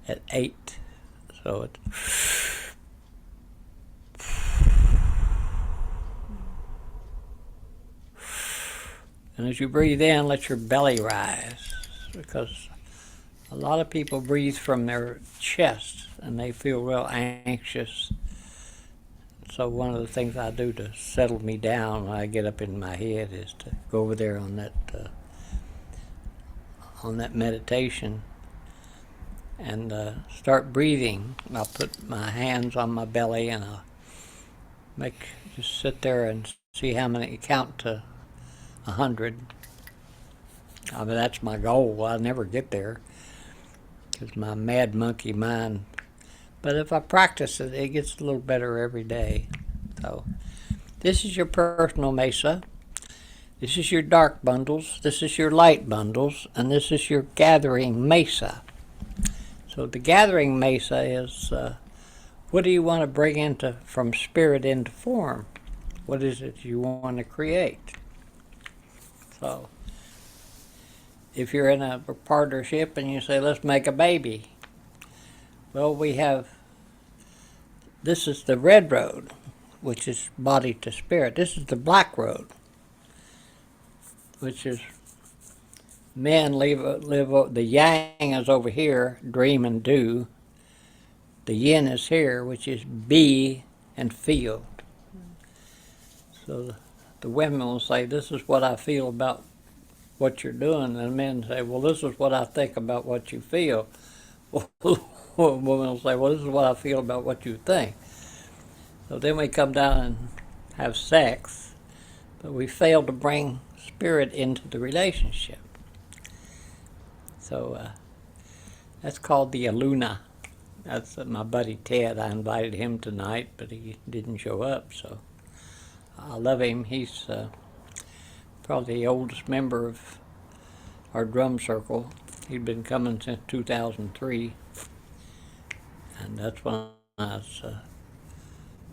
at 8. So it's and as you breathe in, let your belly rise, because a lot of people breathe from their chest and they feel real anxious. So one of the things I do to settle me down when I get up in my head is to go over there on that meditation and start breathing. I'll put my hands on my belly and I'll just sit there and see how many, count to 100. I mean, that's my goal. I'll never get there because my mad monkey mind. But if I practice it, it gets a little better every day. So this is your personal mesa. This is your dark bundles. This is your light bundles. And this is your gathering mesa. So the gathering mesa is what do you want to bring from spirit into form? What is it you want to create? So if you're in a partnership and you say, let's make a baby. Well, this is the red road, which is body to spirit. This is the black road, which is men live the yang is over here, dream and do. The yin is here, which is be and feel. So the women will say, this is what I feel about what you're doing. And the men say, well, this is what I think about what you feel. Women will say, well, this is what I feel about what you think. So then we come down and have sex, but we fail to bring spirit into the relationship. So that's called the Aluna. That's my buddy Ted. I invited him tonight, but he didn't show up, so I love him. He's probably the oldest member of our drum circle. He'd been coming since 2003. And that's when I was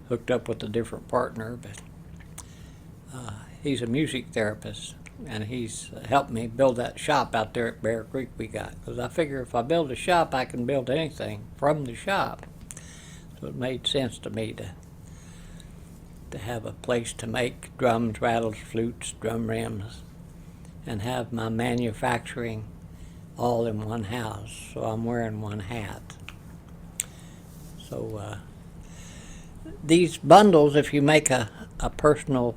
hooked up with a different partner, but he's a music therapist, and he's helped me build that shop out there at Bear Creek we got, because I figure if I build a shop, I can build anything from the shop. So it made sense to me to have a place to make drums, rattles, flutes, drum rims, and have my manufacturing all in one house, so I'm wearing one hat. So these bundles, if you make a personal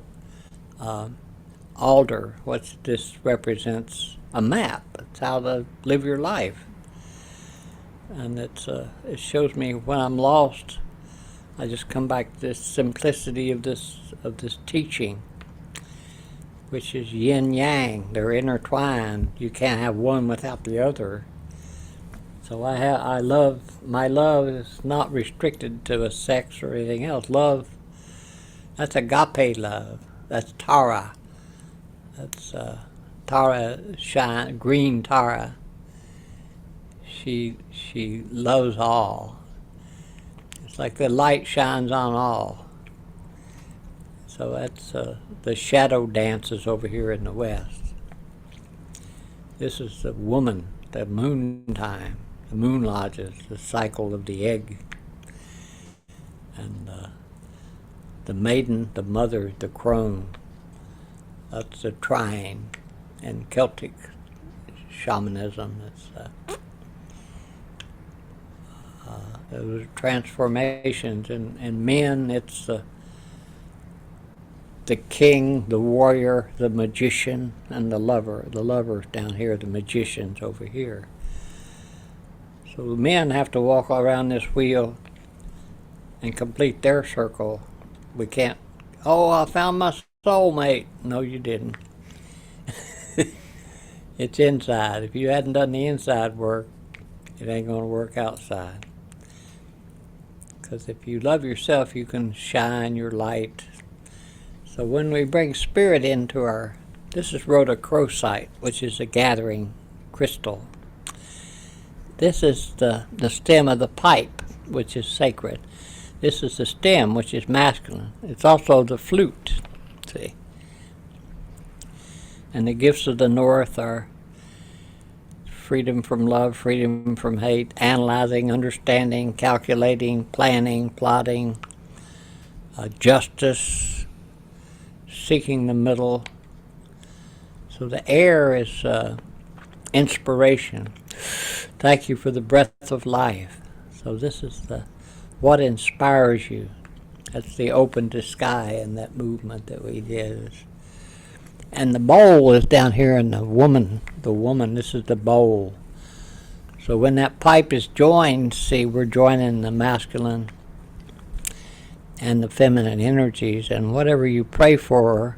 altar, what this represents a map. It's how to live your life. And it shows me when I'm lost, I just come back to this simplicity of this teaching, which is yin yang. They're intertwined. You can't have one without the other. So my love is not restricted to a sex or anything else. Love, that's agape love. That's Tara. That's Tara shine, green Tara. She loves all. It's like the light shines on all. So that's the shadow dances over here in the west. This is the woman, the moon time. The moon lodges, the cycle of the egg. And the maiden, the mother, the crone. That's the trine. And Celtic shamanism. Those transformations. And men, it's the king, the warrior, the magician, and the lover. The lover's down here, the magician's over here. So men have to walk around this wheel and complete their circle. We can't, oh, I found my soulmate. No, you didn't. It's inside. If you hadn't done the inside work, it ain't going to work outside. Because if you love yourself, you can shine your light. So when we bring spirit into our, this is rhodochrosite, which is a gathering crystal. This is the stem of the pipe, which is sacred. This is the stem, which is masculine. It's also the flute, see. And the gifts of the north are freedom from love, freedom from hate, analyzing, understanding, calculating, planning, plotting, justice, seeking the middle. So the air is inspiration. Thank you for the breath of life. So this is what inspires you. That's the open to sky and that movement that we did. And the bowl is down here in the woman, this is the bowl. So when that pipe is joined, see, we're joining the masculine and the feminine energies, and whatever you pray for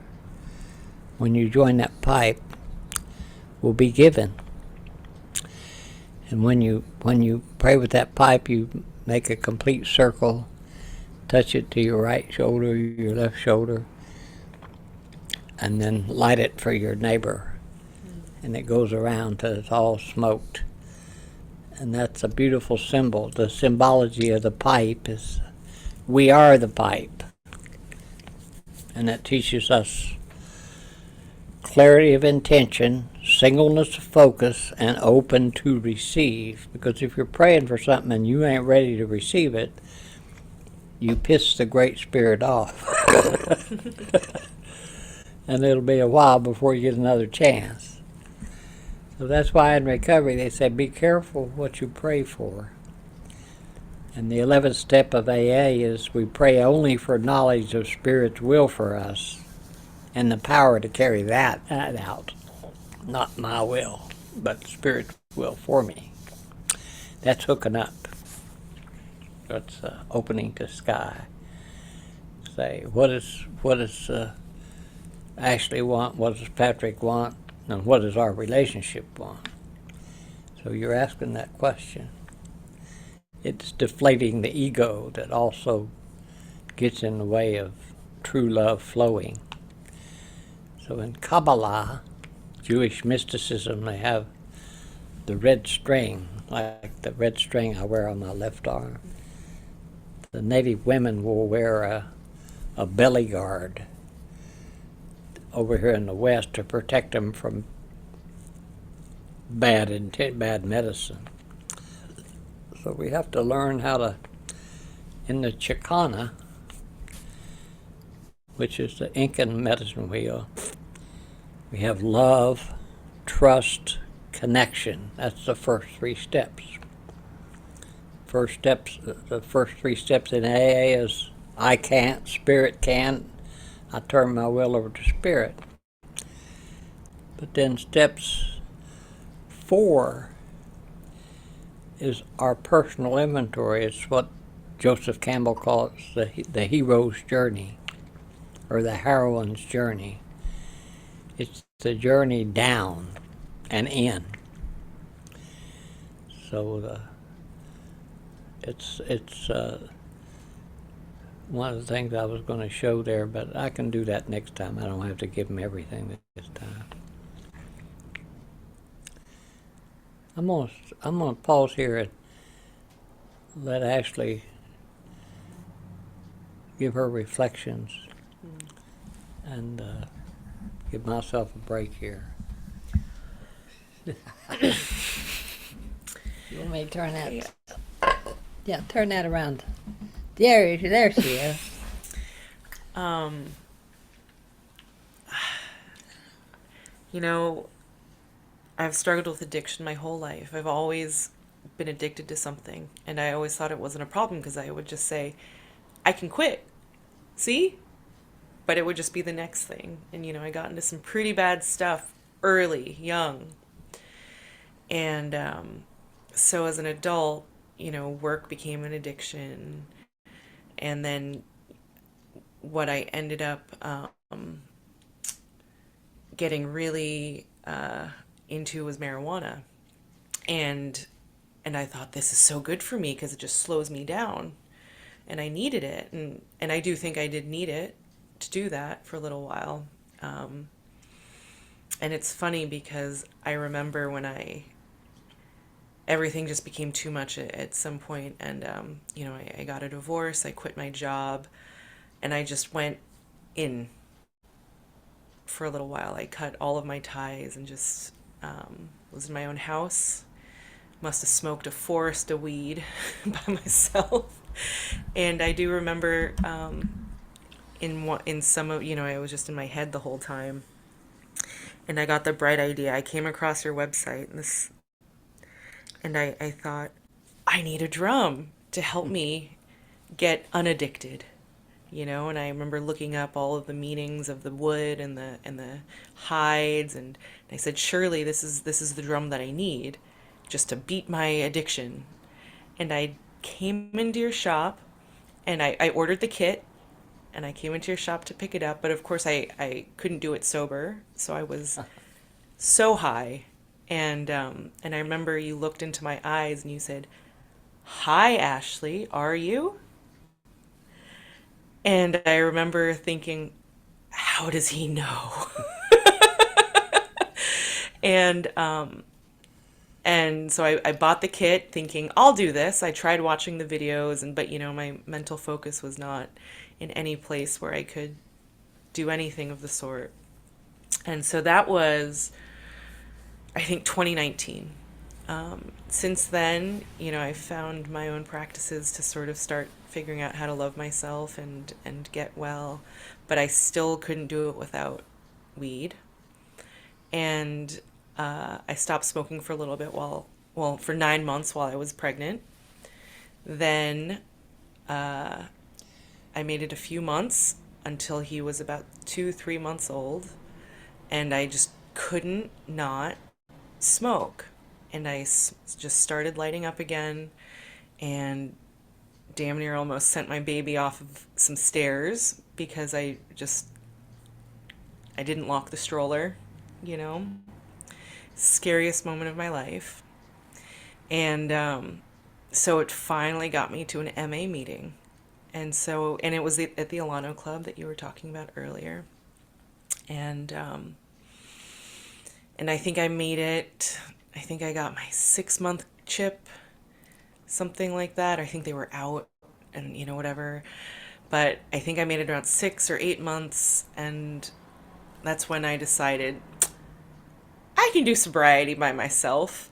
when you join that pipe will be given. And when you pray with that pipe, you make a complete circle, touch it to your right shoulder, your left shoulder, and then light it for your neighbor. And it goes around till it's all smoked. And that's a beautiful symbol. The symbology of the pipe is we are the pipe. And that teaches us clarity of intention, singleness of focus, and open to receive. Because if you're praying for something and you ain't ready to receive it, you piss the Great Spirit off. And it'll be a while before you get another chance. So that's why in recovery they say be careful what you pray for. And the 11th step of AA is we pray only for knowledge of Spirit's will for us and the power to carry that out. Not my will, but Spirit's will for me. That's hooking up. That's opening to sky. Say, what does Ashley want? What does Patrick want? And what does our relationship want? So you're asking that question. It's deflating the ego that also gets in the way of true love flowing. So in Kabbalah, Jewish mysticism, they have the red string, like the red string I wear on my left arm. The native women will wear a belly guard over here in the West to protect them from bad medicine. So we have to learn how to, in the Chicana, which is the Incan medicine wheel, we have love, trust, connection. That's the first three steps. The first three steps in AA is I can't, Spirit can. I turn my will over to Spirit. But then steps 4 is our personal inventory. It's what Joseph Campbell calls the hero's journey, or the heroine's journey. It's the journey down and in. So it's one of the things I was going to show there, but I can do that next time. I don't have to give them everything this time. I'm gonna pause here and let Ashley give her reflections and give myself a break here. You want me to turn that? Yeah, turn that around. There she is. You know, I've struggled with addiction my whole life. I've always been addicted to something, and I always thought it wasn't a problem because I would just say, I can quit. See? But it would just be the next thing. And, I got into some pretty bad stuff early, young. And so as an adult, work became an addiction. And then what I ended up getting really into was marijuana. And I thought, this is so good for me because it just slows me down. And I needed it. And I do think I did need it to do that for a little while. And it's funny because I remember when everything just became too much at some point, and I got a divorce, I quit my job, and I just went in for a little while. I cut all of my ties and just was in my own house. Must have smoked a forest of weed by myself. And I do remember in some of, I was just in my head the whole time. And I got the bright idea. I came across your website, and I thought, I need a drum to help me get unaddicted. And I remember looking up all of the meanings of the wood and the hides, and I said, surely this is the drum that I need just to beat my addiction. And I came into your shop, and I ordered the kit, and I came into your shop to pick it up, but of course I couldn't do it sober, so I was so high. And I remember you looked into my eyes and you said, "Hi, Ashley, are you?" And I remember thinking, how does he know? and so I bought the kit thinking, I'll do this. I tried watching the videos, but my mental focus was not in any place where I could do anything of the sort. And so that was, I think, 2019. Since then, I found my own practices to sort of start figuring out how to love myself and get well, but I still couldn't do it without weed. And I stopped smoking for a little bit for 9 months while I was pregnant. Then I made it a few months until he was about 2-3 months old, and I just couldn't not smoke. And I just started lighting up again, and damn near almost sent my baby off of some stairs because I didn't lock the stroller, Scariest moment of my life. And so it finally got me to an MA meeting. And it was at the Alano Club that you were talking about earlier. And I think I made it. I think I got my 6-month chip, something like that. I think they were out and, whatever. But I think I made it around 6 or 8 months. And that's when I decided I can do sobriety by myself.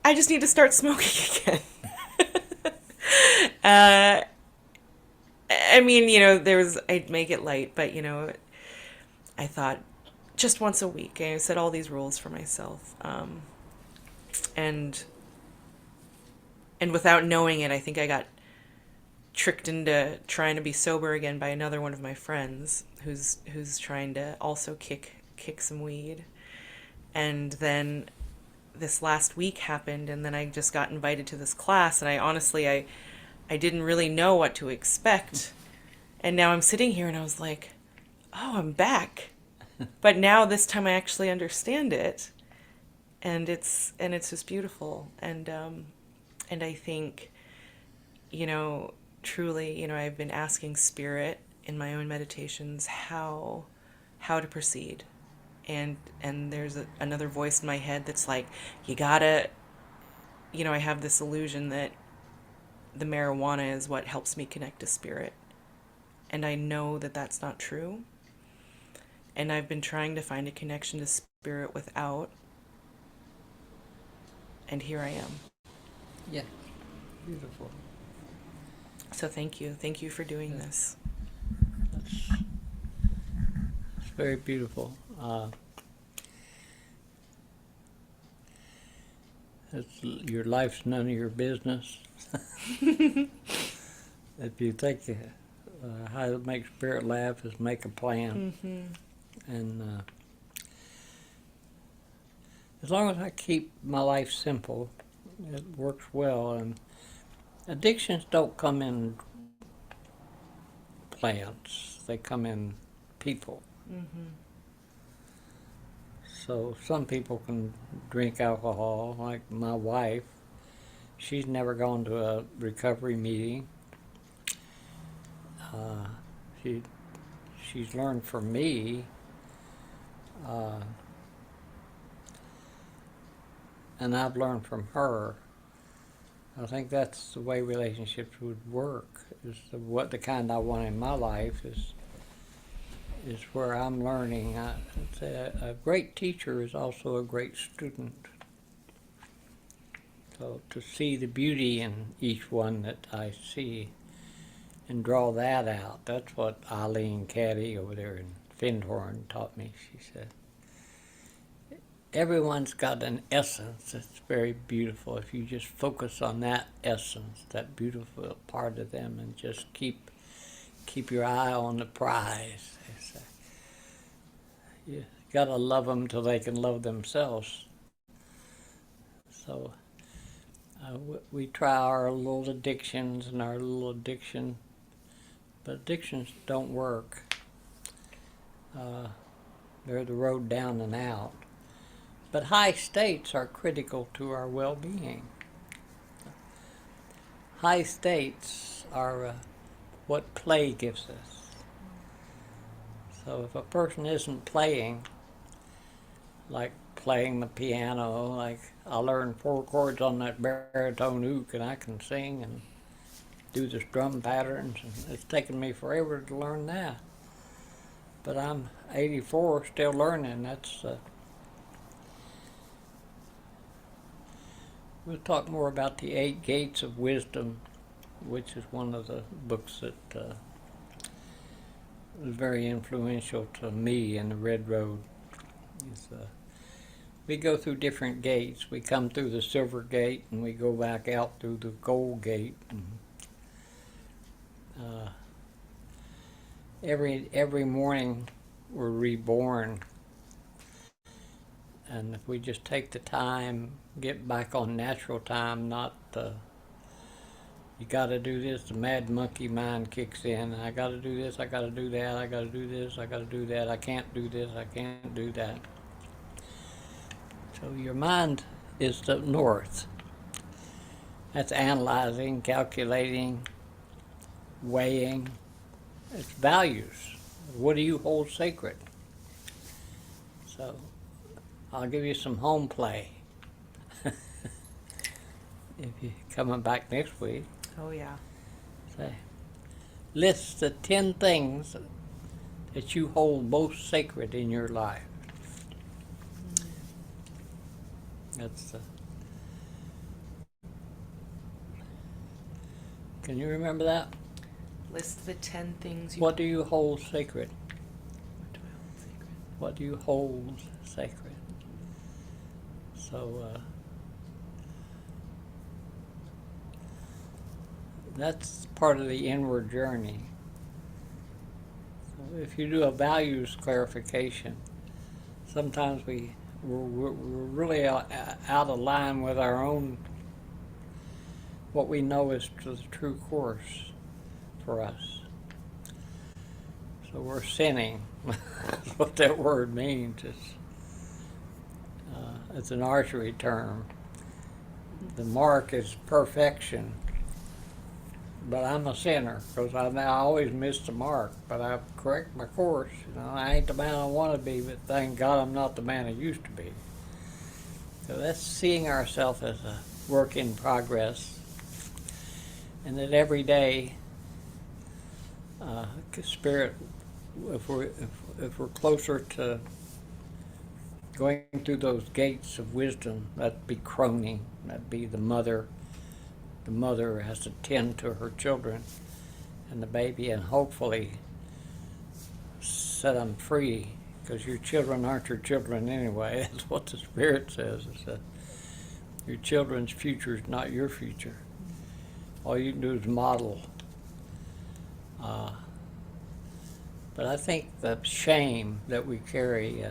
I just need to start smoking again. I mean, I'd make it light, but, I thought just once a week. I set all these rules for myself. And without knowing it, I think I got tricked into trying to be sober again by another one of my friends who's trying to also kick some weed. And then this last week happened, and then I just got invited to this class, and I honestly I didn't really know what to expect. And now I'm sitting here and I was like, oh, I'm back. But now this time I actually understand it. And it's just beautiful. And I think, truly, I've been asking Spirit in my own meditations how to proceed. And there's another voice in my head that's like, you gotta, I have this illusion that the marijuana is what helps me connect to Spirit. And I know that that's not true. And I've been trying to find a connection to Spirit without. And here I am. Yeah, beautiful. So thank you. Thank you for doing this. It's very beautiful. Your life's none of your business. If you think how to make Spirit laugh is make a plan. Mm-hmm. And as long as I keep my life simple, it works well. And addictions don't come in plants; they come in people. Mm-hmm. So some people can drink alcohol, like my wife. She's never gone to a recovery meeting. Uh, she she's learned from me, uh, and I've learned from her. I think that's the way relationships would work. Is what the kind I want in my life is where I'm learning. I'd say a great teacher is also a great student. So to see the beauty in each one that I see and draw that out, that's what Eileen Caddy over there in Findhorn taught me. She said, everyone's got an essence that's very beautiful. If you just focus on that essence, that beautiful part of them, and just keep your eye on the prize. They say. You gotta love them till they can love themselves. So we try our little addictions and our little addiction, but addictions don't work. They're the road down and out. But high states are critical to our well-being. High states are what play gives us. So if a person isn't playing, like playing the piano, like I learned 4 chords on that baritone uke and I can sing and do the drum patterns, and it's taken me forever to learn that. But I'm 84, still learning. We'll talk more about the 8 Gates of Wisdom, which is one of the books that was very influential to me in the Red Road. We go through different gates. We come through the Silver Gate and we go back out through the Gold Gate. Every morning we're reborn, and if we just take the time, get back on natural time, not you got to do this, the mad monkey mind kicks in. I got to do this, I got to do that, I got to do this, I got to do that, I can't do this, I can't do that. So your mind is the north. That's analyzing, calculating, weighing. It's values. What do you hold sacred? So I'll give you some home play. If you're coming back next week. Oh, yeah. Say, list the 10 things that you hold most sacred in your life. That's Can you remember that? List the 10 things you... What do you hold sacred? What do I hold sacred? What do you hold sacred? So that's part of the inward journey. So if you do a values clarification, sometimes we're really out of line with our own, what we know is the true course for us. So we're sinning. That's what that word means. It's an archery term. The mark is perfection, but I'm a sinner because I always miss the mark. But I correct my course. I ain't the man I want to be, but thank God I'm not the man I used to be. So that's seeing ourselves as a work in progress, and that every day, spirit, if we're closer to going through those gates of wisdom, that'd be croning, that'd be the mother. The mother has to tend to her children and the baby, and hopefully set them free, because your children aren't your children anyway. That's what the Spirit says. Is that your children's future is not your future. All you can do is model. But I think the shame that we carry,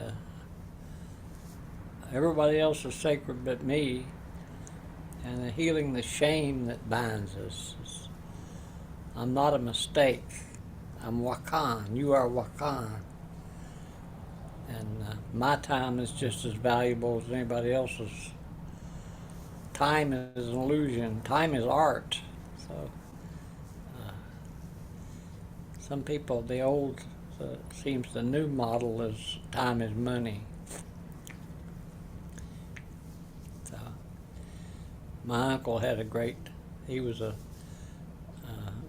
everybody else is sacred but me, and the healing the shame that binds us. I'm not a mistake. I'm Wakan. You are Wakan. And my time is just as valuable as anybody else's. Time is an illusion. Time is art. So some people, the old, seems the new model is time is money. So my uncle had a great, he was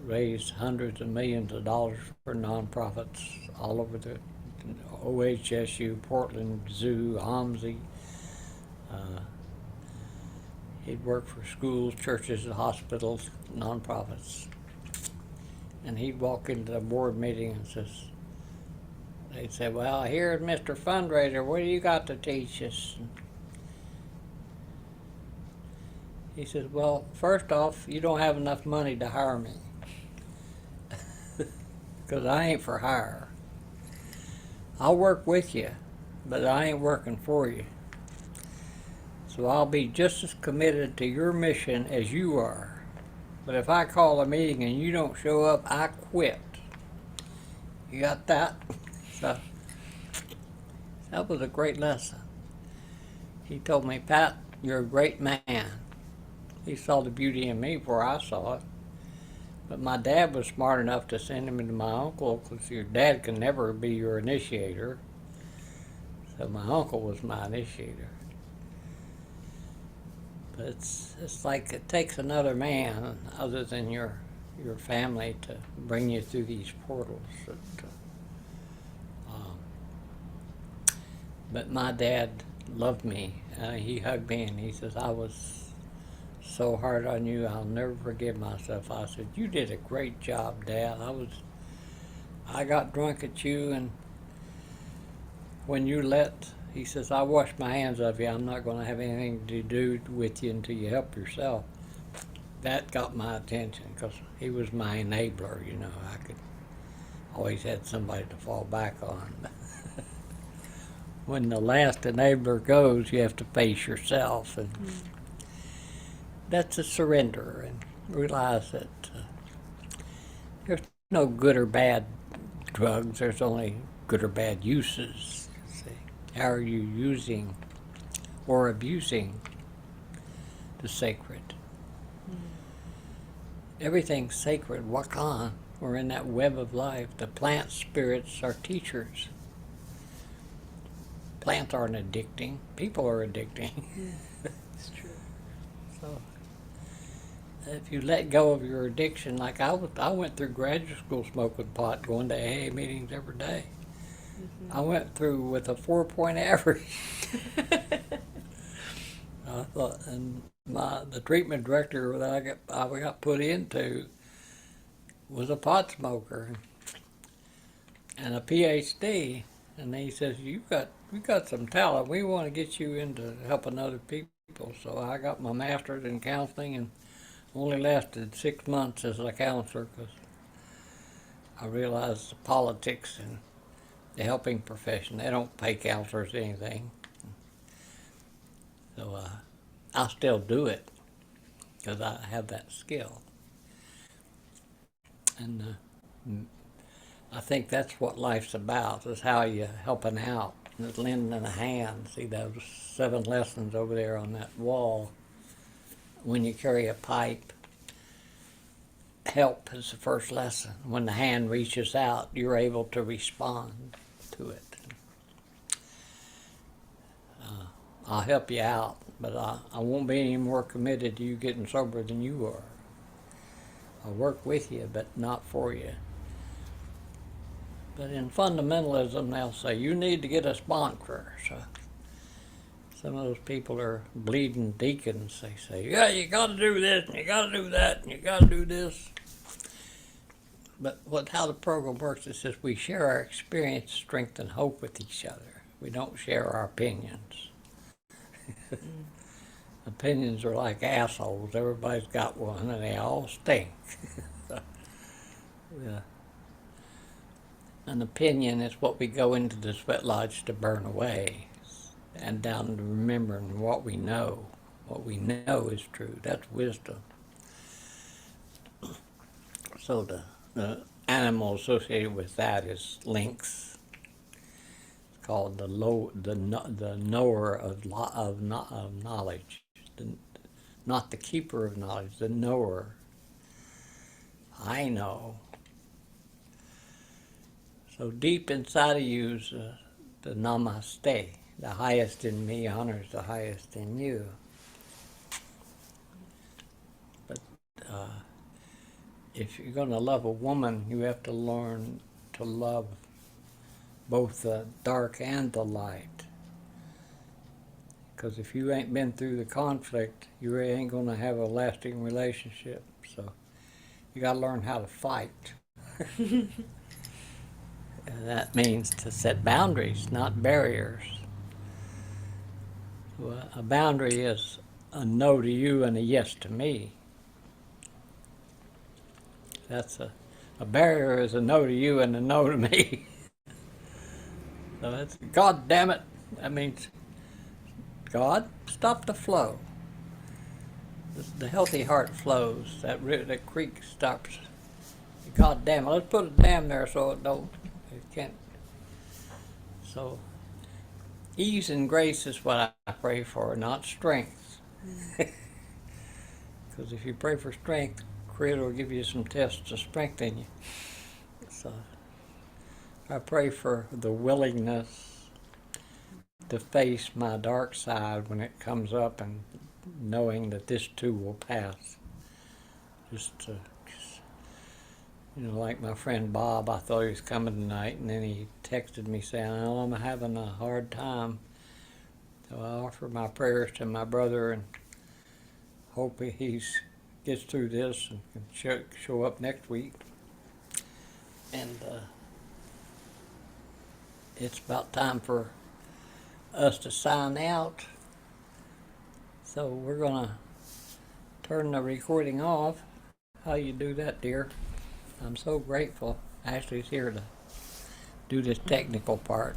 raised hundreds of millions of dollars for nonprofits all over the OHSU, Portland Zoo, OMSI. He'd work for schools, churches, hospitals, nonprofits. And he'd walk into the board meeting and they'd say, well, here's Mr. Fundraiser, what do you got to teach us? He says, well, first off, you don't have enough money to hire me. Because I ain't for hire. I'll work with you, but I ain't working for you. So I'll be just as committed to your mission as you are. But if I call a meeting and you don't show up, I quit. You got that? So that was a great lesson. He told me, Pat, you're a great man. He saw the beauty in me before I saw it. But my dad was smart enough to send him to my uncle, because your dad can never be your initiator. So my uncle was my initiator. But it's like it takes another man other than your family to bring you through these portals. But my dad loved me. He hugged me and he says, I was so hard on you, I'll never forgive myself. I said, you did a great job, Dad. I got drunk at you, and when you he says, I wash my hands of you. I'm not going to have anything to do with you until you help yourself. That got my attention because he was my enabler, you know. I could always had somebody to fall back on. When the last enabler goes, you have to face yourself, and that's a surrender, and realize that there's no good or bad drugs. There's only good or bad uses. See, how are you using or abusing the sacred? Everything's sacred. Wakan. We're in that web of life. The plant spirits are teachers. Plants aren't addicting. People are addicting. Yeah, it's true. So if you let go of your addiction, like I went through graduate school smoking pot, going to AA meetings every day. I went through with a 4-point average. I thought, and the treatment director that I got put into was a pot smoker and a PhD, and he says, you got some talent. We want to get you into helping other people. So I got my master's in counseling and only lasted 6 months as a counselor because I realized the politics and the helping profession, they don't pay counselors anything. So I'll still do it because I have that skill. And I think that's what life's about, is how you helping out, is lending a hand. See those 7 lessons over there on that wall. When you carry a pipe, help is the first lesson. When the hand reaches out, you're able to respond to it. I'll help you out, but I won't be any more committed to you getting sober than you are. I'll work with you, but not for you. But in fundamentalism, they'll say, you need to get a sponsor. So some of those people are bleeding deacons. They say, yeah, you got to do this, and you got to do that, and you got to do this. But how the program works, it says we share our experience, strength, and hope with each other. We don't share our opinions. Opinions are like assholes. Everybody's got one, and they all stink. So, yeah. An opinion is what we go into the sweat lodge to burn away, and down to remembering what we know. What we know is true. That's wisdom. So the animal associated with that is lynx. It's called the knower of knowledge, not the keeper of knowledge, the knower. I know. So deep inside of you is the namaste. The highest in me honors the highest in you. But if you're going to love a woman, you have to learn to love both the dark and the light. Because if you ain't been through the conflict, you ain't going to have a lasting relationship. So you got to learn how to fight. And that means to set boundaries, not barriers. So a boundary is a no to you and a yes to me. That's a barrier is a no to you and a no to me. So that's, God damn it. That means, God, stop the flow. The healthy heart flows. That creek stops. God damn it, let's put a dam there so it can't. So, ease and grace is what I pray for, not strength. Because if you pray for strength, Creator will give you some tests to strengthen you. So, I pray for the willingness to face my dark side when it comes up, and knowing that this too will pass. Just like my friend Bob, I thought he was coming tonight, and then he texted me saying, "Oh, I'm having a hard time." So I offer my prayers to my brother and hope he gets through this and can show up next week. And it's about time for us to sign out. So we're going to turn the recording off. How you do that, dear? I'm so grateful Ashley's here to do this technical part.